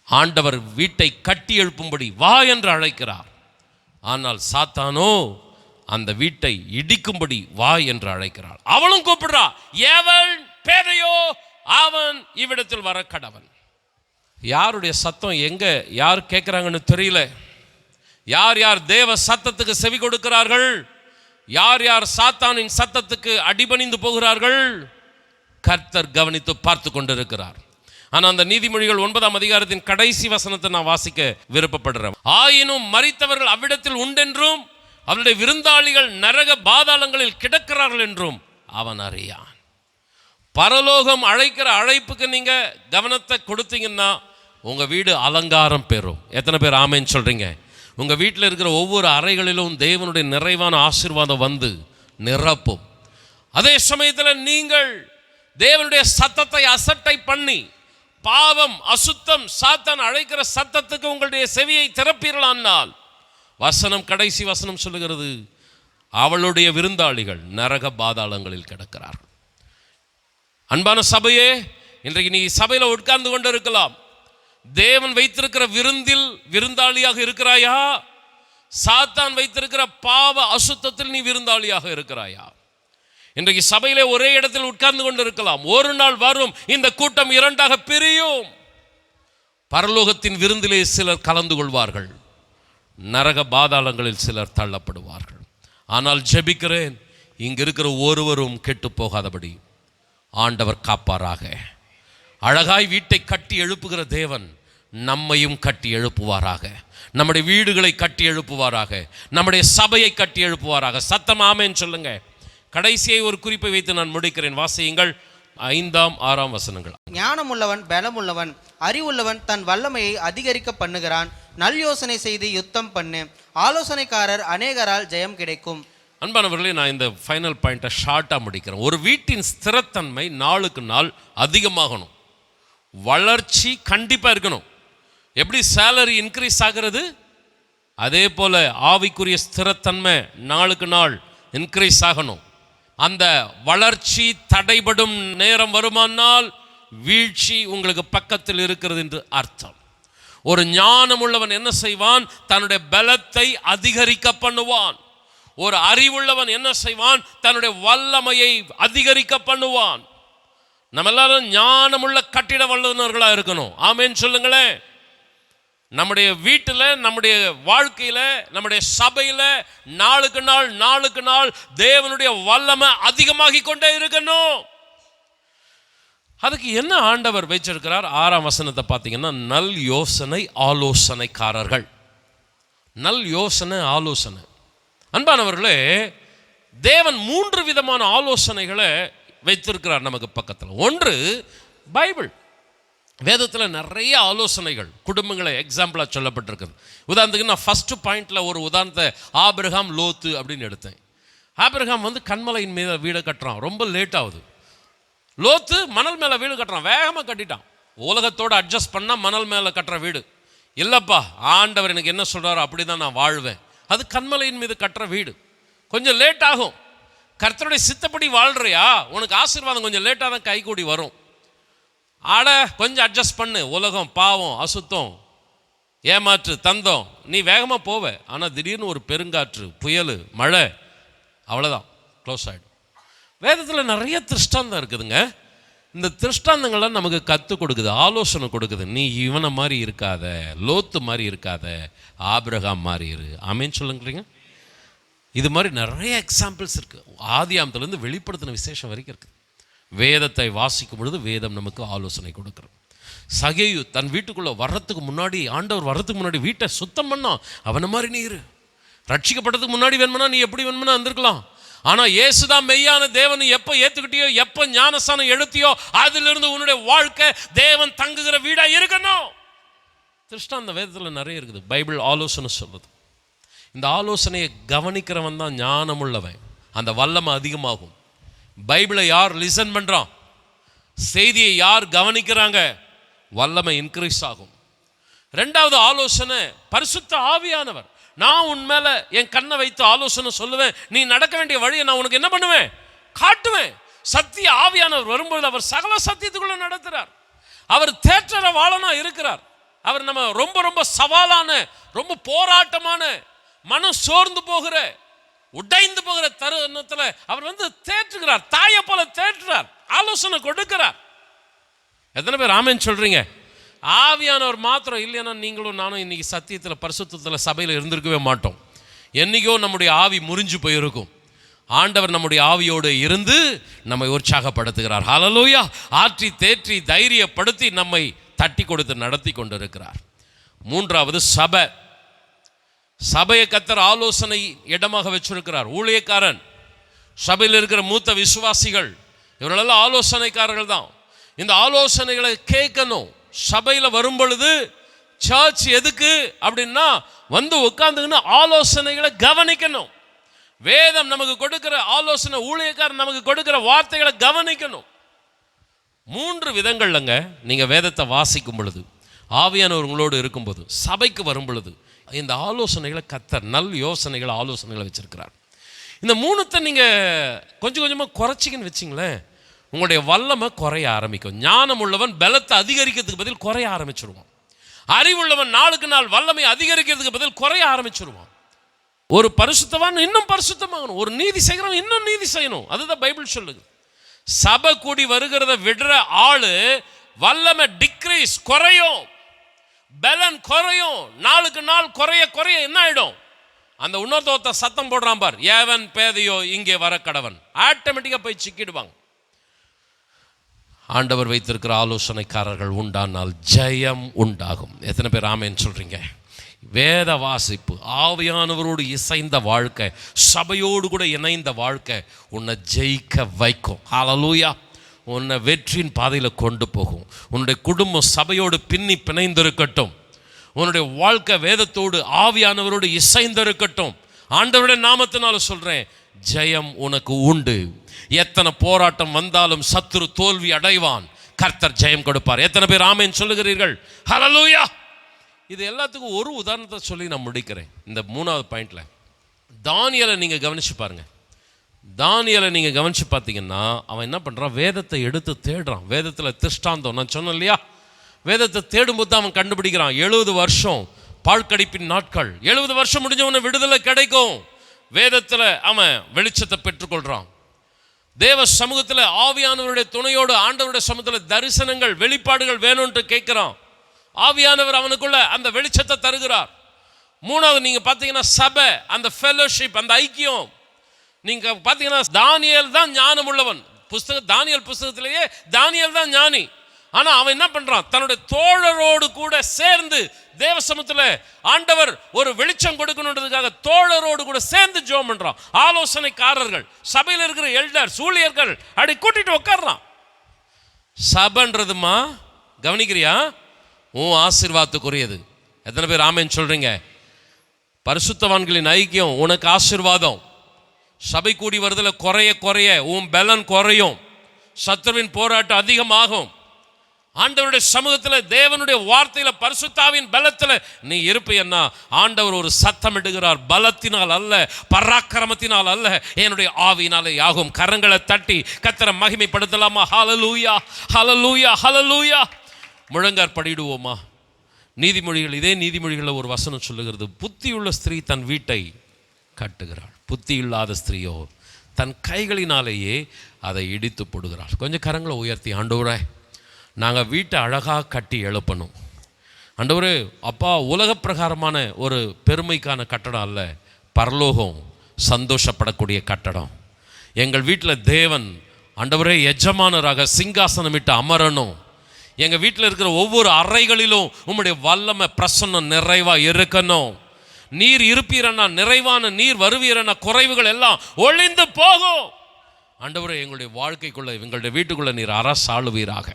ஆண்டவர் வீட்டை கட்டி எழுப்பும்படி வா என்று அழைக்கிறார். ஆனால் சாத்தானோ அந்த வீட்டை இடிக்கும்படி வா என்று அழைக்கிறாள். அவளும் கூப்பிடுறா, எவன் பேதையோ அவன் இவ்விடத்தில் வர கடவன். யாருடைய சத்தம் எங்க யார் கேட்கிறாங்கன்னு தெரியல. யார் யார் தேவ சத்தத்துக்கு செவி கொடுக்கிறார்கள், யார் யார் சாத்தானின் சத்தத்துக்கு அடிபணிந்து போகிறார்கள், கர்த்தர் கவனித்து பார்த்து கொண்டிருக்கிறார். ஆனால் அந்த நீதிமொழிகள் 9ஆம் அதிகாரத்தின் கடைசி வசனத்தை நான் வாசிக்க விருப்பப்படுறேன். ஆயினும் மரித்தவர்கள் அவ்விடத்தில் உண்டென்றும் அவருடைய விருந்தாளிகள் நரக பாதாளங்களில் கிடக்கிறார்கள் என்றும் அவன் அறியான். பரலோகம் அழைக்கிற அழைப்புக்கு நீங்க கவனத்தை கொடுத்தீங்கன்னா உங்க வீடு அலங்காரம் பெறும். எத்தனை பேர் ஆமேன்னு சொல்றீங்க? உங்க வீட்டில் இருக்கிற ஒவ்வொரு அறைகளிலும் தேவனுடைய நிறைவான ஆசீர்வாதம் வந்து நிரப்பும். அதே சமயத்தில் நீங்கள் தேவனுடைய சத்தத்தை அசட்டை பண்ணி பாவம் அசுத்தம் சாத்தான் அழைக்கிற சத்தத்துக்கு உங்களுடைய செவியை திறப்பீர்களானால், வசனம் கடைசி வசனம் சொல்லுகிறது, அவளுடைய விருந்தாளிகள் நரக பாதாளங்களில் கிடக்கிறார்கள். அன்பான சபையே, இன்றைக்கு நீ சபையில் உட்கார்ந்து கொண்டு இருக்கலாம். தேவன் வைத்திருக்கிற விருந்தில் விருந்தாளியாக இருக்கிறாயா? சாத்தான் வைத்திருக்கிற பாவ அசுத்தத்தில் நீ விருந்தாளியாக இருக்கிறாயா? இன்றைக்கு சபையிலே ஒரே இடத்தில் உட்கார்ந்து கொண்டு இருக்கலாம். ஒரு நாள் வரும் இந்த கூட்டம் 2ஆக பிரியும். பரலோகத்தின் விருந்திலே சிலர் கலந்து கொள்வார்கள், நரக பாதாளங்களில் சிலர் தள்ளப்படுவார்கள். ஆனால் ஜெபிக்கிறேன், இங்க இருக்கிற ஒருவரும் கெட்டு போகாதபடி ஆண்டவர் காப்பாராக. அழகாய் வீட்டை கட்டி எழுப்புகிற தேவன் நம்மையும் கட்டி எழுப்புவாராக. நம்முடைய வீடுகளை கட்டி எழுப்புவாராக. நம்முடைய சபையை கட்டி எழுப்புவாராக. சத்தம் ஆமென் சொல்லுங்க. கடைசியை ஒரு குறிப்பை வைத்து நான் முடிக்கிறேன். வாசியுங்கள் 5ஆம் 6ஆம் வசனங்கள். ஞானமுள்ளவன் பலமுள்ளவன், அறிவுள்ளவன் தன் வல்லமையை அதிகரிக்க பண்ணுகிறான். நல் யோசனை செய்து யுத்தம் பண்ணு, ஆலோசனைக்காரர் அநேகரால் ஜெயம் கிடைக்கும். அன்பானவர்களே, நான் இந்த ஃபைனல் பாயிண்ட்டை ஷார்ட்டாக முடிக்கிறேன். ஒரு வீட்டின் ஸ்திரத்தன்மை நாளுக்கு நாள் அதிகமாகணும். வளர்ச்சி கண்டிப்பாக இருக்கணும். எப்படி சேலரி இன்க்ரீஸ் ஆகிறது, அதே போல ஆவிக்குரிய ஸ்திரத்தன்மை நாளுக்கு நாள் இன்க்ரீஸ் ஆகணும். அந்த வளர்ச்சி தடைபடும் நேரம் வருமானால் வீழ்ச்சி உங்களுக்கு பக்கத்தில் இருக்கிறது என்று அர்த்தம். ஒரு ஞானம் உள்ளவன் என்ன செய்வான்? தன்னுடைய பலத்தை அதிகரிக்க பண்ணுவான். ஒரு அறிவுள்ளவன் என்ன செய்வான்? தன்னுடைய வல்லமையை அதிகரிக்க பண்ணுவான். நம்ம எல்லாரும் ஞானமுள்ள கட்டிட வல்லுநர்களாக இருக்கணும். ஆமேன்னு சொல்லுங்களேன். நம்முடைய வீட்டில், நம்முடைய வாழ்க்கையில், நம்முடைய சபையில் நாளுக்கு நாள் தேவனுடைய வல்லமை அதிகமாகி கொண்டே இருக்கணும். அதுக்கு என்ன ஆண்டவர் வச்சிருக்கிறார்? 6ஆம் வசனத்தை பார்த்தீங்கன்னா, நல் யோசனை ஆலோசனைக்காரர்கள். நல் யோசனை, ஆலோசனை. அன்பானவர்களே, தேவன் 3 விதமான ஆலோசனைகளை வைத்திருக்கிறார் நமக்கு பக்கத்தில். ஒன்று பைபிள். வேதத்தில் நிறைய ஆலோசனைகள் குடும்பங்களை எக்ஸாம்பிளாக சொல்லப்பட்டிருக்குது. உதாரணத்துக்கு நான் ஃபஸ்ட்டு பாயிண்டில் ஒரு உதாரணத்தை ஆபிரகாம் லோத்து அப்படின்னு எடுத்தேன். ஆபிரகாம் கண்மலையின் மீது வீடு கட்டுறான், ரொம்ப லேட் ஆகுது. லோத்து மணல் மேலே வீடு கட்டுறான், வேகமாக கட்டிட்டான். உலகத்தோடு அட்ஜஸ்ட் பண்ணால் மணல் மேலே கட்டுற வீடு இல்லைப்பா, ஆண்டவர் எனக்கு என்ன சொல்கிறாரோ அப்படி தான் நான் வாழ்வேன். அது கண்மலையின் மீது கட்டுற வீடு, கொஞ்சம் லேட் ஆகும். கர்த்தருடைய சித்தப்படி வாழ்கிறியா, உனக்கு ஆசீர்வாதம் கொஞ்சம் லேட்டாக தான் கைகூடி வரும். ஆட கொஞ்சம் அட்ஜஸ்ட் பண்ணு, உலகம் பாவம் அசுத்தம் ஏமாற்று தந்தம், நீ வேகமாக போவ. ஆனால் திடீர்னு ஒரு பெருங்காற்று புயல் மழை, அவ்வளோதான், க்ளோஸ் ஆகிடும். வேதத்தில் நிறைய திருஷ்டாந்தம் இருக்குதுங்க. இந்த திருஷ்டாந்தங்கள்லாம் நமக்கு கற்றுக் கொடுக்குது, ஆலோசனை கொடுக்குது. நீ இவனை மாதிரி இருக்காத, லோத்து மாதிரி இருக்காத, ஆபிரகாம் மாதிரி இரு. ஆமேன்னு சொல்லுங்கிறீங்க. இது மாதிரி நிறைய எக்ஸாம்பிள்ஸ் இருக்குது. ஆதியாமத்துலேருந்து வெளிப்படுத்தின விசேஷம் வரைக்கும் இருக்குது. வேதத்தை வாசிக்கும் பொழுது வேதம் நமக்கு ஆலோசனை கொடுக்குறது. சகேயு தன் வீட்டுக்குள்ளே வர்றதுக்கு முன்னாடி, ஆண்டவர் வர்றதுக்கு முன்னாடி வீட்டை சுத்தம் பண்ணா. அவனை மாதிரி நீ இரு. ரட்சிக்கப்பட்டதுக்கு முன்னாடி வேணுமனா நீ எப்படி வேணுமனா வந்திருக்கலாம். ஆனால் இயேசுதான் மெய்யான தேவன் எப்போ ஏற்றுக்கிட்டியோ, எப்போ ஞானஸ்தானம் எடுத்தியோ, அதிலிருந்து உன்னுடைய வாழ்க்கை தேவன் தங்குகிற வீடாக இருக்கணும். திருஷ்டாந்த வேதத்தில் நிறைய இருக்குது. பைபிள் ஆலோசனை சொல்லுது. இந்த ஆலோசனையை கவனிக்கிறவன் தான் ஞானம் உள்ளவன், அந்த வல்லமை அதிகமாகும். பைபிளை யார் லிசன் பண்ணுறான், செய்தியை யார் கவனிக்கிறாங்க, வல்லமை இன்க்ரீஸ் ஆகும். ரெண்டாவது ஆலோசனை பரிசுத்த ஆவியானவர். நான் உன் மேலே என் கண்ணை வைத்து ஆலோசனை சொல்லுவேன், நீ நடக்க வேண்டிய வழியை நான் உனக்கு என்ன பண்ணுவேன், காட்டுவேன். சத்திய ஆவியானவர் வரும்போது அவர் சகல சத்தியத்துக்குள்ள நடத்துகிறார். அவர் தேற்றற வாழனா இருக்கிறார். அவர் நம்ம ரொம்ப ரொம்ப சவாலான, ரொம்ப போராட்டமான, மனம் சோர்ந்து போகிற, உடைந்து போகிற தருணத்தில் அவர் தேற்றுகிறார். தாயை போல தேற்றுறார், ஆலோசனை கொடுக்கிறார். எத்தனை பேர் ஆமென் சொல்றீங்க? ஆவியானவர் மாத்திரம் இல்லைன்னா நீங்களும் நானும் இன்னைக்கு சத்தியத்தில் பரிசுத்தத்தில் சபையில் இருந்திருக்கவே மாட்டோம். என்னைக்கோ நம்முடைய ஆவி முறிஞ்சு போயிருக்கும். ஆண்டவர் நம்முடைய ஆவியோடு இருந்து நம்மை உற்சாகப்படுத்துகிறார். ஹல்லேலூயா. ஆற்றி தேற்றி தைரியப்படுத்தி நம்மை தட்டி கொடுத்து நடத்தி கொண்டிருக்கிறார். மூன்றாவது சபை. சபையை கர்த்தர் ஆலோசனை இடமாக வச்சிருக்கிறார். ஊழியக்காரன், சபையில் இருக்கிற மூத்த விசுவாசிகள், இவர்களெல்லாம் ஆலோசனைக்காரர்கள் தான். இந்த ஆலோசனைகளை கேட்கணும். சபையில் வரும் பொழுது சர்ச் எதுக்கு அப்படின்னா உட்கார்ந்துன்னு ஆலோசனைகளை கவனிக்கணும். வேதம் நமக்கு கொடுக்கிற ஆலோசனை, ஊழியக்காரன் நமக்கு கொடுக்கிற வார்த்தைகளை கவனிக்கணும். 3 விதங்கள்லங்க நீங்க வேதத்தை வாசிக்கும் பொழுது, ஆவியானவர் உங்களோடு இருக்கும்போது, சபைக்கு வரும் பொழுது இந்த ஆலோசனைகளை கர்த்தர் நல் யோசனைகளை ஆலோசனைகளை வச்சிருக்கிறார். இந்த 3த்தை நீங்க கொஞ்சம் கொஞ்சமாக குறைச்சிங்கன்னு வச்சிங்களேன், உங்களுடைய வல்லமை குறைய ஆரம்பிக்கும். ஞானம் உள்ளவன் பலத்தை அதிகரிக்கிறதுக்கு பதில் குறைய ஆரம்பிச்சிருவான். அறிவுள்ளவன் நாளுக்கு நாள் வல்லமை அதிகரிக்கிறதுக்கு பதில் குறைய ஆரம்பிச்சிருவான். ஒரு பரிசுத்தவான் இன்னும் பரிசுத்தமாகணும், ஒரு நீதி செய்கிறவன் இன்னும் நீதி செய்யணும். அதுதான் பைபிள் சொல்லுது. சபை கூடி வருகிறத விடுற ஆளு வல்லமை டிக்ரீஸ், குறையும், பலன் குறையும். நாளுக்கு நாள் குறைய குறைய என்ன ஆயிடும், அந்த உணர்த்தோத்த சத்தம் போடுறான் பார், ஏவன் பேதையோ இங்கே வர கடவன், ஆட்டோமேட்டிக்காக போய் சிக்கிடுவாங்க. ஆண்டவர் வைத்திருக்கிற ஆலோசனைக்காரர்கள் உண்டானால் ஜெயம் உண்டாகும். எத்தனை பேர் ஆமென் சொல்றீங்க? வேத வாசிப்பு, ஆவியானவரோடு இசைந்த வாழ்க்கை, சபையோடு கூட இணைந்த வாழ்க்கை உன்னை ஜெயிக்க வைக்கும். ஹல்லேலூயா. உன்னை வெற்றியின் பாதையில் கொண்டு போகும். உன்னுடைய குடும்பம் சபையோடு பின்னி பிணைந்திருக்கட்டும். உன்னுடைய வாழ்க்கை வேதத்தோடு ஆவியானவரோடு இசைந்திருக்கட்டும். ஆண்டவருடைய நாமத்தினால சொல்றேன், ஜெயம் உனக்கு உண்டு. எத்தனை போராட்டம் வந்தாலும் சத்துரு தோல்வி அடைவான், கர்த்தர் ஜெயம் கொடுப்பார். எத்தனை பேர் ஆமென் சொல்லுகிறீர்கள்? ஹல்லேலூயா. இது எல்லாத்துக்கும் ஒரு உதாரணத்தை சொல்லி நான் முடிக்கிறேன். இந்த 3வது பாயிண்ட்ல தானியேலை நீங்க கவனிச்சு பாருங்க. தானியேலை நீங்க கவனிச்சு பார்த்தீங்கன்னா அவன் என்ன பண்றான், வேதத்தை எடுத்து தேடுறான். வேதத்தில் திருஷ்டாந்தம் நான் சொன்னேன் இல்லையா, வேதத்தை தேடும்போது அவன் கண்டுபிடிக்கிறான் 70 வருஷம் பாழ்கடிப்பின் நாட்கள். 70 வருஷம் முடிஞ்சவன விடுதலை கிடைக்கும். வேதத்தில் அவன் வெளிச்சத்தை பெற்றுக்கொள்றான். தேவ சமூகத்தில் ஆவியானவருடைய துணையோடு ஆண்டவருடைய சமூகத்தில் தரிசனங்கள், வெளிப்பாடுகள் வேணும்னு கேட்கிறான். ஆவியானவர் அவனுக்குள்ள அந்த வெளிச்சத்தை தருகிறார். 3வது நீங்க பார்த்தீங்கன்னா சபை, அந்த ஃபெலோஷிப், அந்த ஐக்கியம். நீங்க பார்த்தீங்கன்னா தானியேல் தான் ஞானம் உள்ளவன். தானியேல் புஸ்தகத்திலேயே தானியேல் தான் ஞானி. ஆனா அவன் என்ன பண்றான்? தன்னுடைய தோழரோடு கூட சேர்ந்து தேவ சமூகத்துல ஆண்டவர் ஒரு வெளிச்சம் கொடுக்கணுன்றதுக்காக தோழரோடு கூட சேர்ந்து ஜெபம் பண்றான். ஆலோசனைக்காரர்கள், சபையில் இருக்கிற எல்டர்ஸ், ஊழியர்கள் அப்படி கூட்டிட்டு உட்கார்றான். சபைன்றதுமா கவனிக்கிறியா? உன் ஆசீர்வாதத்துக்குரியது. எத்தனை பேர் ஆமென் சொல்றீங்க? பரிசுத்தவான்களின் ஐக்கியம் உனக்கு ஆசீர்வாதம். சபை கூடி வருதுல குறைய குறைய உன் பலன் குறையும், சத்துருவின் போராட்டம் அதிகமாகும். ஆண்டவருடைய சமூகத்தில் தேவனுடைய வார்த்தையில பரிசுத்தாவின் பலத்தில் நீ இருப்பேன்னா ஆண்டவர் ஒரு சத்தம் இடுகிறார். பலத்தினால் அல்ல, பராக்கிரமத்தினால் அல்ல, என்னுடைய ஆவியினாலே ஆகும். கரங்களை தட்டி கர்த்தரை மகிமைப்படுத்தலாமா? ஹல்லேலூயா, ஹல்லேலூயா, ஹல்லேலூயா. முழங்காற்படிடுவோமா? நீதிமொழிகள், இதே நீதிமொழிகளில் ஒரு வசனம் சொல்லுகிறது, புத்தியுள்ள ஸ்திரீ தன் வீட்டை கட்டுகிறாள், புத்தி இல்லாத ஸ்திரீயோ தன் கைகளினாலேயே அதை இடித்து போடுகிறாள். கொஞ்சம் கரங்களை உயர்த்தி, ஆண்டவரே நாங்கள் வீட்டை அழகாக கட்டி எழுப்பணும். ஆண்டவரே அப்பா, உலக பிரகாரமான ஒரு பெருமைக்கான கட்டடம் அல்ல, பரலோகம் சந்தோஷப்படக்கூடிய கட்டடம். எங்கள் வீட்டில் தேவன் ஆண்டவரே எஜமானராக சிங்காசனமிட்டு அமரணும். எங்கள் வீட்டில் இருக்கிற ஒவ்வொரு அறைகளிலும் உம்முடைய வல்லமை பிரசன்னம் நிறைவாக இருக்கணும். நீர் இருப்பீரன்னா, நிறைவான நீர் வருவீரன்னா, குறைவுகள் எல்லாம் ஒளிந்து போகும். ஆண்டவரே எங்களுடைய வாழ்க்கைக்குள்ள, எங்களுடைய வீட்டுக்குள்ள நீர் அரசாளுவீராக.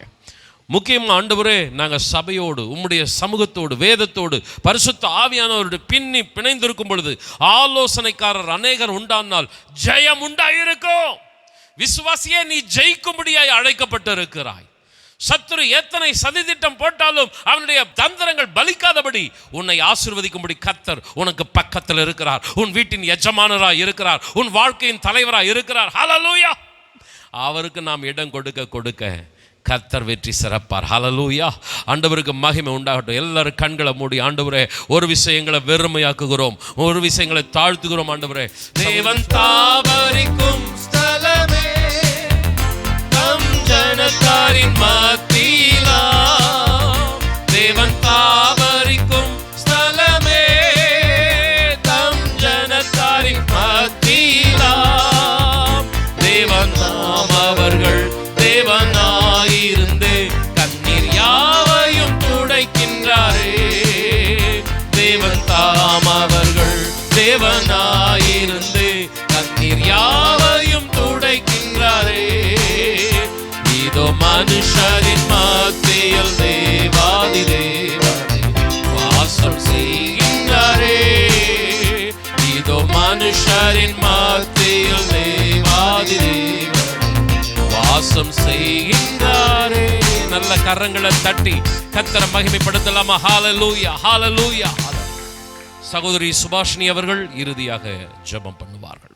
முக்கியமாக ஆண்டவரே, நாங்கள் சபையோடு, உம்முடைய சமூகத்தோடு, வேதத்தோடு, பரிசுத்த ஆவியானவருடைய பின்னி பிணைந்திருக்கும் பொழுது ஆலோசனைக்காரர் அநேகர் உண்டானால் ஜெயம் உண்டாயிருக்கும். விசுவாசியே, நீ ஜெயிக்கும்படியாய் அழைக்கப்பட்டிருக்கிறாய். சத்துரு எத்தனை சதித்திட்டம் போட்டாலும் அவனுடைய தந்திரங்கள் பலிக்காதபடி உன்னை ஆசீர்வதிக்கும்படி கர்த்தர் உனக்கு பக்கத்தில் இருக்கிறார். உன் வீட்டின் எஜமானராய் இருக்கிறார், உன் வாழ்க்கையின் தலைவராய் இருக்கிறார். ஹல்லேலூயா. அவருக்கு நாம் இடம் கொடுக்க கொடுக்க கர்த்தர் வெற்றி சிறப்பார். ஹல்லேலூயா. ஆண்டவருக்கு மகிமை உண்டாகட்டும். எல்லாரும் கண்களை மூடி, ஆண்டவரே ஒரு விஷயங்களை வெறுமையாக்குகிறோம், ஒரு விஷயங்களை தாழ்த்துகிறோம். ஆண்டவரே, தேவன் தாவரிக்கும் ஸ்தலமே, தம் ஜனத்தாரின் மத்தியிலா, தேவன் தாவரிக்கும் ஸ்தலமே, தம் ஜனத்தாரின் மத்தியிலா, தேவன் நாம் அவர்கள் தேவனாயிருந்து கண்ணீர் யாவையும் துடைக்கின்றாரே, தேவன் தாம் அவர்கள் தேவனாயிருந்து கண்ணீர் யாவையும் துடைக்கின்றாரே. இதோ மனுஷரின் மத்தியில் தேவாதி தேவனே வாசம் செய்கின்றாரே, இதோ மனுஷரின் மத்தியில் தேவாதி தேவனே வாசம் செய்கின்றாரே. நல்ல கரங்களை தட்டி கர்த்தரை மகிமைப்படுத்தலாமா? ஹல்லேலூயா, ஹல்லேலூயா. சகோதரி சுபாஷினி அவர்கள் இறுதியாக ஜெபம் பண்ணுவார்கள்.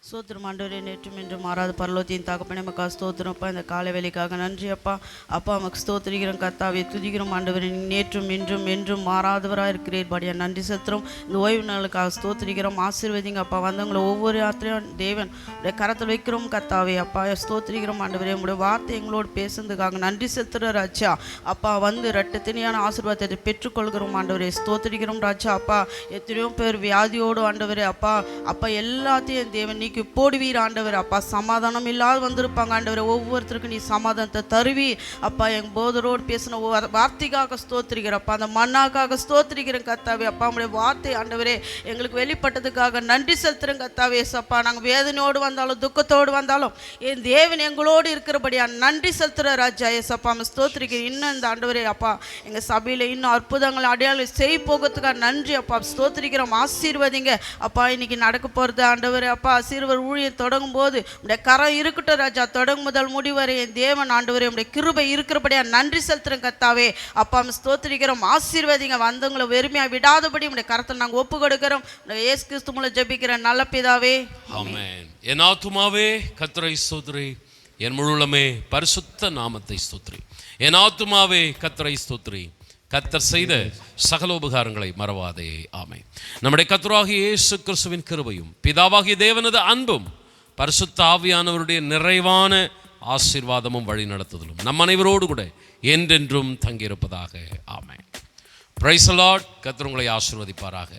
ஸ்தோத்திரம் ஆண்டவரே, நேற்றும் இன்றும் மாறாத பரலோகத்தின் தகப்பனே, மக்கா ஸ்தோத்திரம் அப்பா. இந்த காலை வேலைக்காக நன்றி அப்பா. அப்பா நமக்கு ஸ்தோத்திரிக்கிறோம் கர்த்தாவே, துதிக்கிறோம் ஆண்டவரே. நேற்றும் இன்றும் என்றும் மாறாதவராக இருக்கிறீர் படியா நன்றி செலுத்துறோம். இந்த ஓய்வு நாளுக்காக ஸ்தோத்திரிக்கிறோம். ஆசீர்வதிங்க அப்பா. வந்தவங்களை ஒவ்வொரு யாத்திரையும் தேவன் உடைய கரத்தில் வைக்கிறோம் கர்த்தாவே. அப்பா ஸ்தோத்திரிக்கிறோம் ஆண்டவரே. உங்களுடைய வார்த்தை எங்களோடு பேசுனதுக்காக நன்றி செலுத்துகிற ராஜா. அப்பா வந்து ரெட்டத்தனியான ஆசீர்வாதத்தை பெற்றுக்கொள்கிறோம் ஆண்டவரே. ஸ்தோத்திரிக்கிறோம் ராஜா. அப்பா எத்தனையோ பேர் வியாதியோடு ஆண்டவரே அப்பா அப்பா எல்லாத்தையும் தேவன் நீக்கி போடுவீர் ஆண்டவர். அப்பா சமாதானம் இல்லாத வந்திருப்பாங்க ஆண்டவரே. ஒவ்வொருத்தருக்கும் நீ சமாதானத்தை தருவி அப்பா. எங்கள் போதரோடு பேசின வார்த்தைக்காக ஸ்தோத்திரிக்கிறப்பா. அந்த மண்ணாக்காக ஸ்தோத்திரிக்கிறேன் கர்த்தாவே. அப்பா உங்களுடைய வார்த்தை ஆண்டவரே எங்களுக்கு வெளிப்பட்டதுக்காக நன்றி செலுத்துறேன் கர்த்தாவே. அப்பா நாங்கள் வேதனையோடு வந்தாலும் துக்கத்தோடு வந்தாலும் என் தேவன் எங்களோடு இருக்கிறபடியா நன்றி செலுத்துகிற ராஜா ஏசப்பா. நம்ம ஸ்தோத்திரிக்கிறேன். இன்னும் இந்த ஆண்டவரே அப்பா எங்கள் சபையில் இன்னும் அற்புதங்கள் அடையாளம் செய்ய போகிறதுக்காக நன்றி அப்பா. ஸ்தோத்திரிக்கிறோம். ஆசீர்வதிங்க அப்பா. இன்னைக்கு நடக்க போகிறது ஆண்டவரே அப்பா. ஆசீர்வாத ஊழியம் தொடங்கும் போது உடைய கரம் இருக்கட்டும் ராஜா. தொடங்கும் முதல் முடிவரை என் தேவன் ஆண்டவரே உடைய கிருபை இருக்கிறபடியா நன்றி செலுத்துறேன் கர்த்தாவே. அப்பா ஸ்தோத்திரிக்கிறோம். ஆசீர்வதிங்க. வந்தவங்களை வெறுமையா விடாதபடி உடைய கரத்தில் நாங்கள் ஒப்பு கொடுக்கிறோம். இயேசு கிறிஸ்து மூலம் ஜெபிக்கிறேன் நல்ல பிதாவே, ஆமென். என் ஆத்துமாவே கர்த்தரை ஸ்தோத்திரி, என் முழுமே பரிசுத்த நாமத்தை ஸ்தோத்திரி. என் ஆத்துமாவே கர்த்தரை ஸ்தோத்திரி, கர்த்தர் செய்த சகல உபகாரங்களை மறவாதே. ஆமென். நம்முடைய கர்த்தராகிய இயேசு கிறிஸ்துவின் கிருபையும் பிதாவாகிய தேவனது அன்பும் பரிசுத்த ஆவியானவருடைய நிறைவான ஆசீர்வாதமும் வழி நடத்துதலும் நம் அனைவரோடு கூட என்றென்றும் தங்கியிருப்பதாக. ஆமென். Praise the Lord. கர்த்தர் உங்களை ஆசீர்வதிப்பாராக.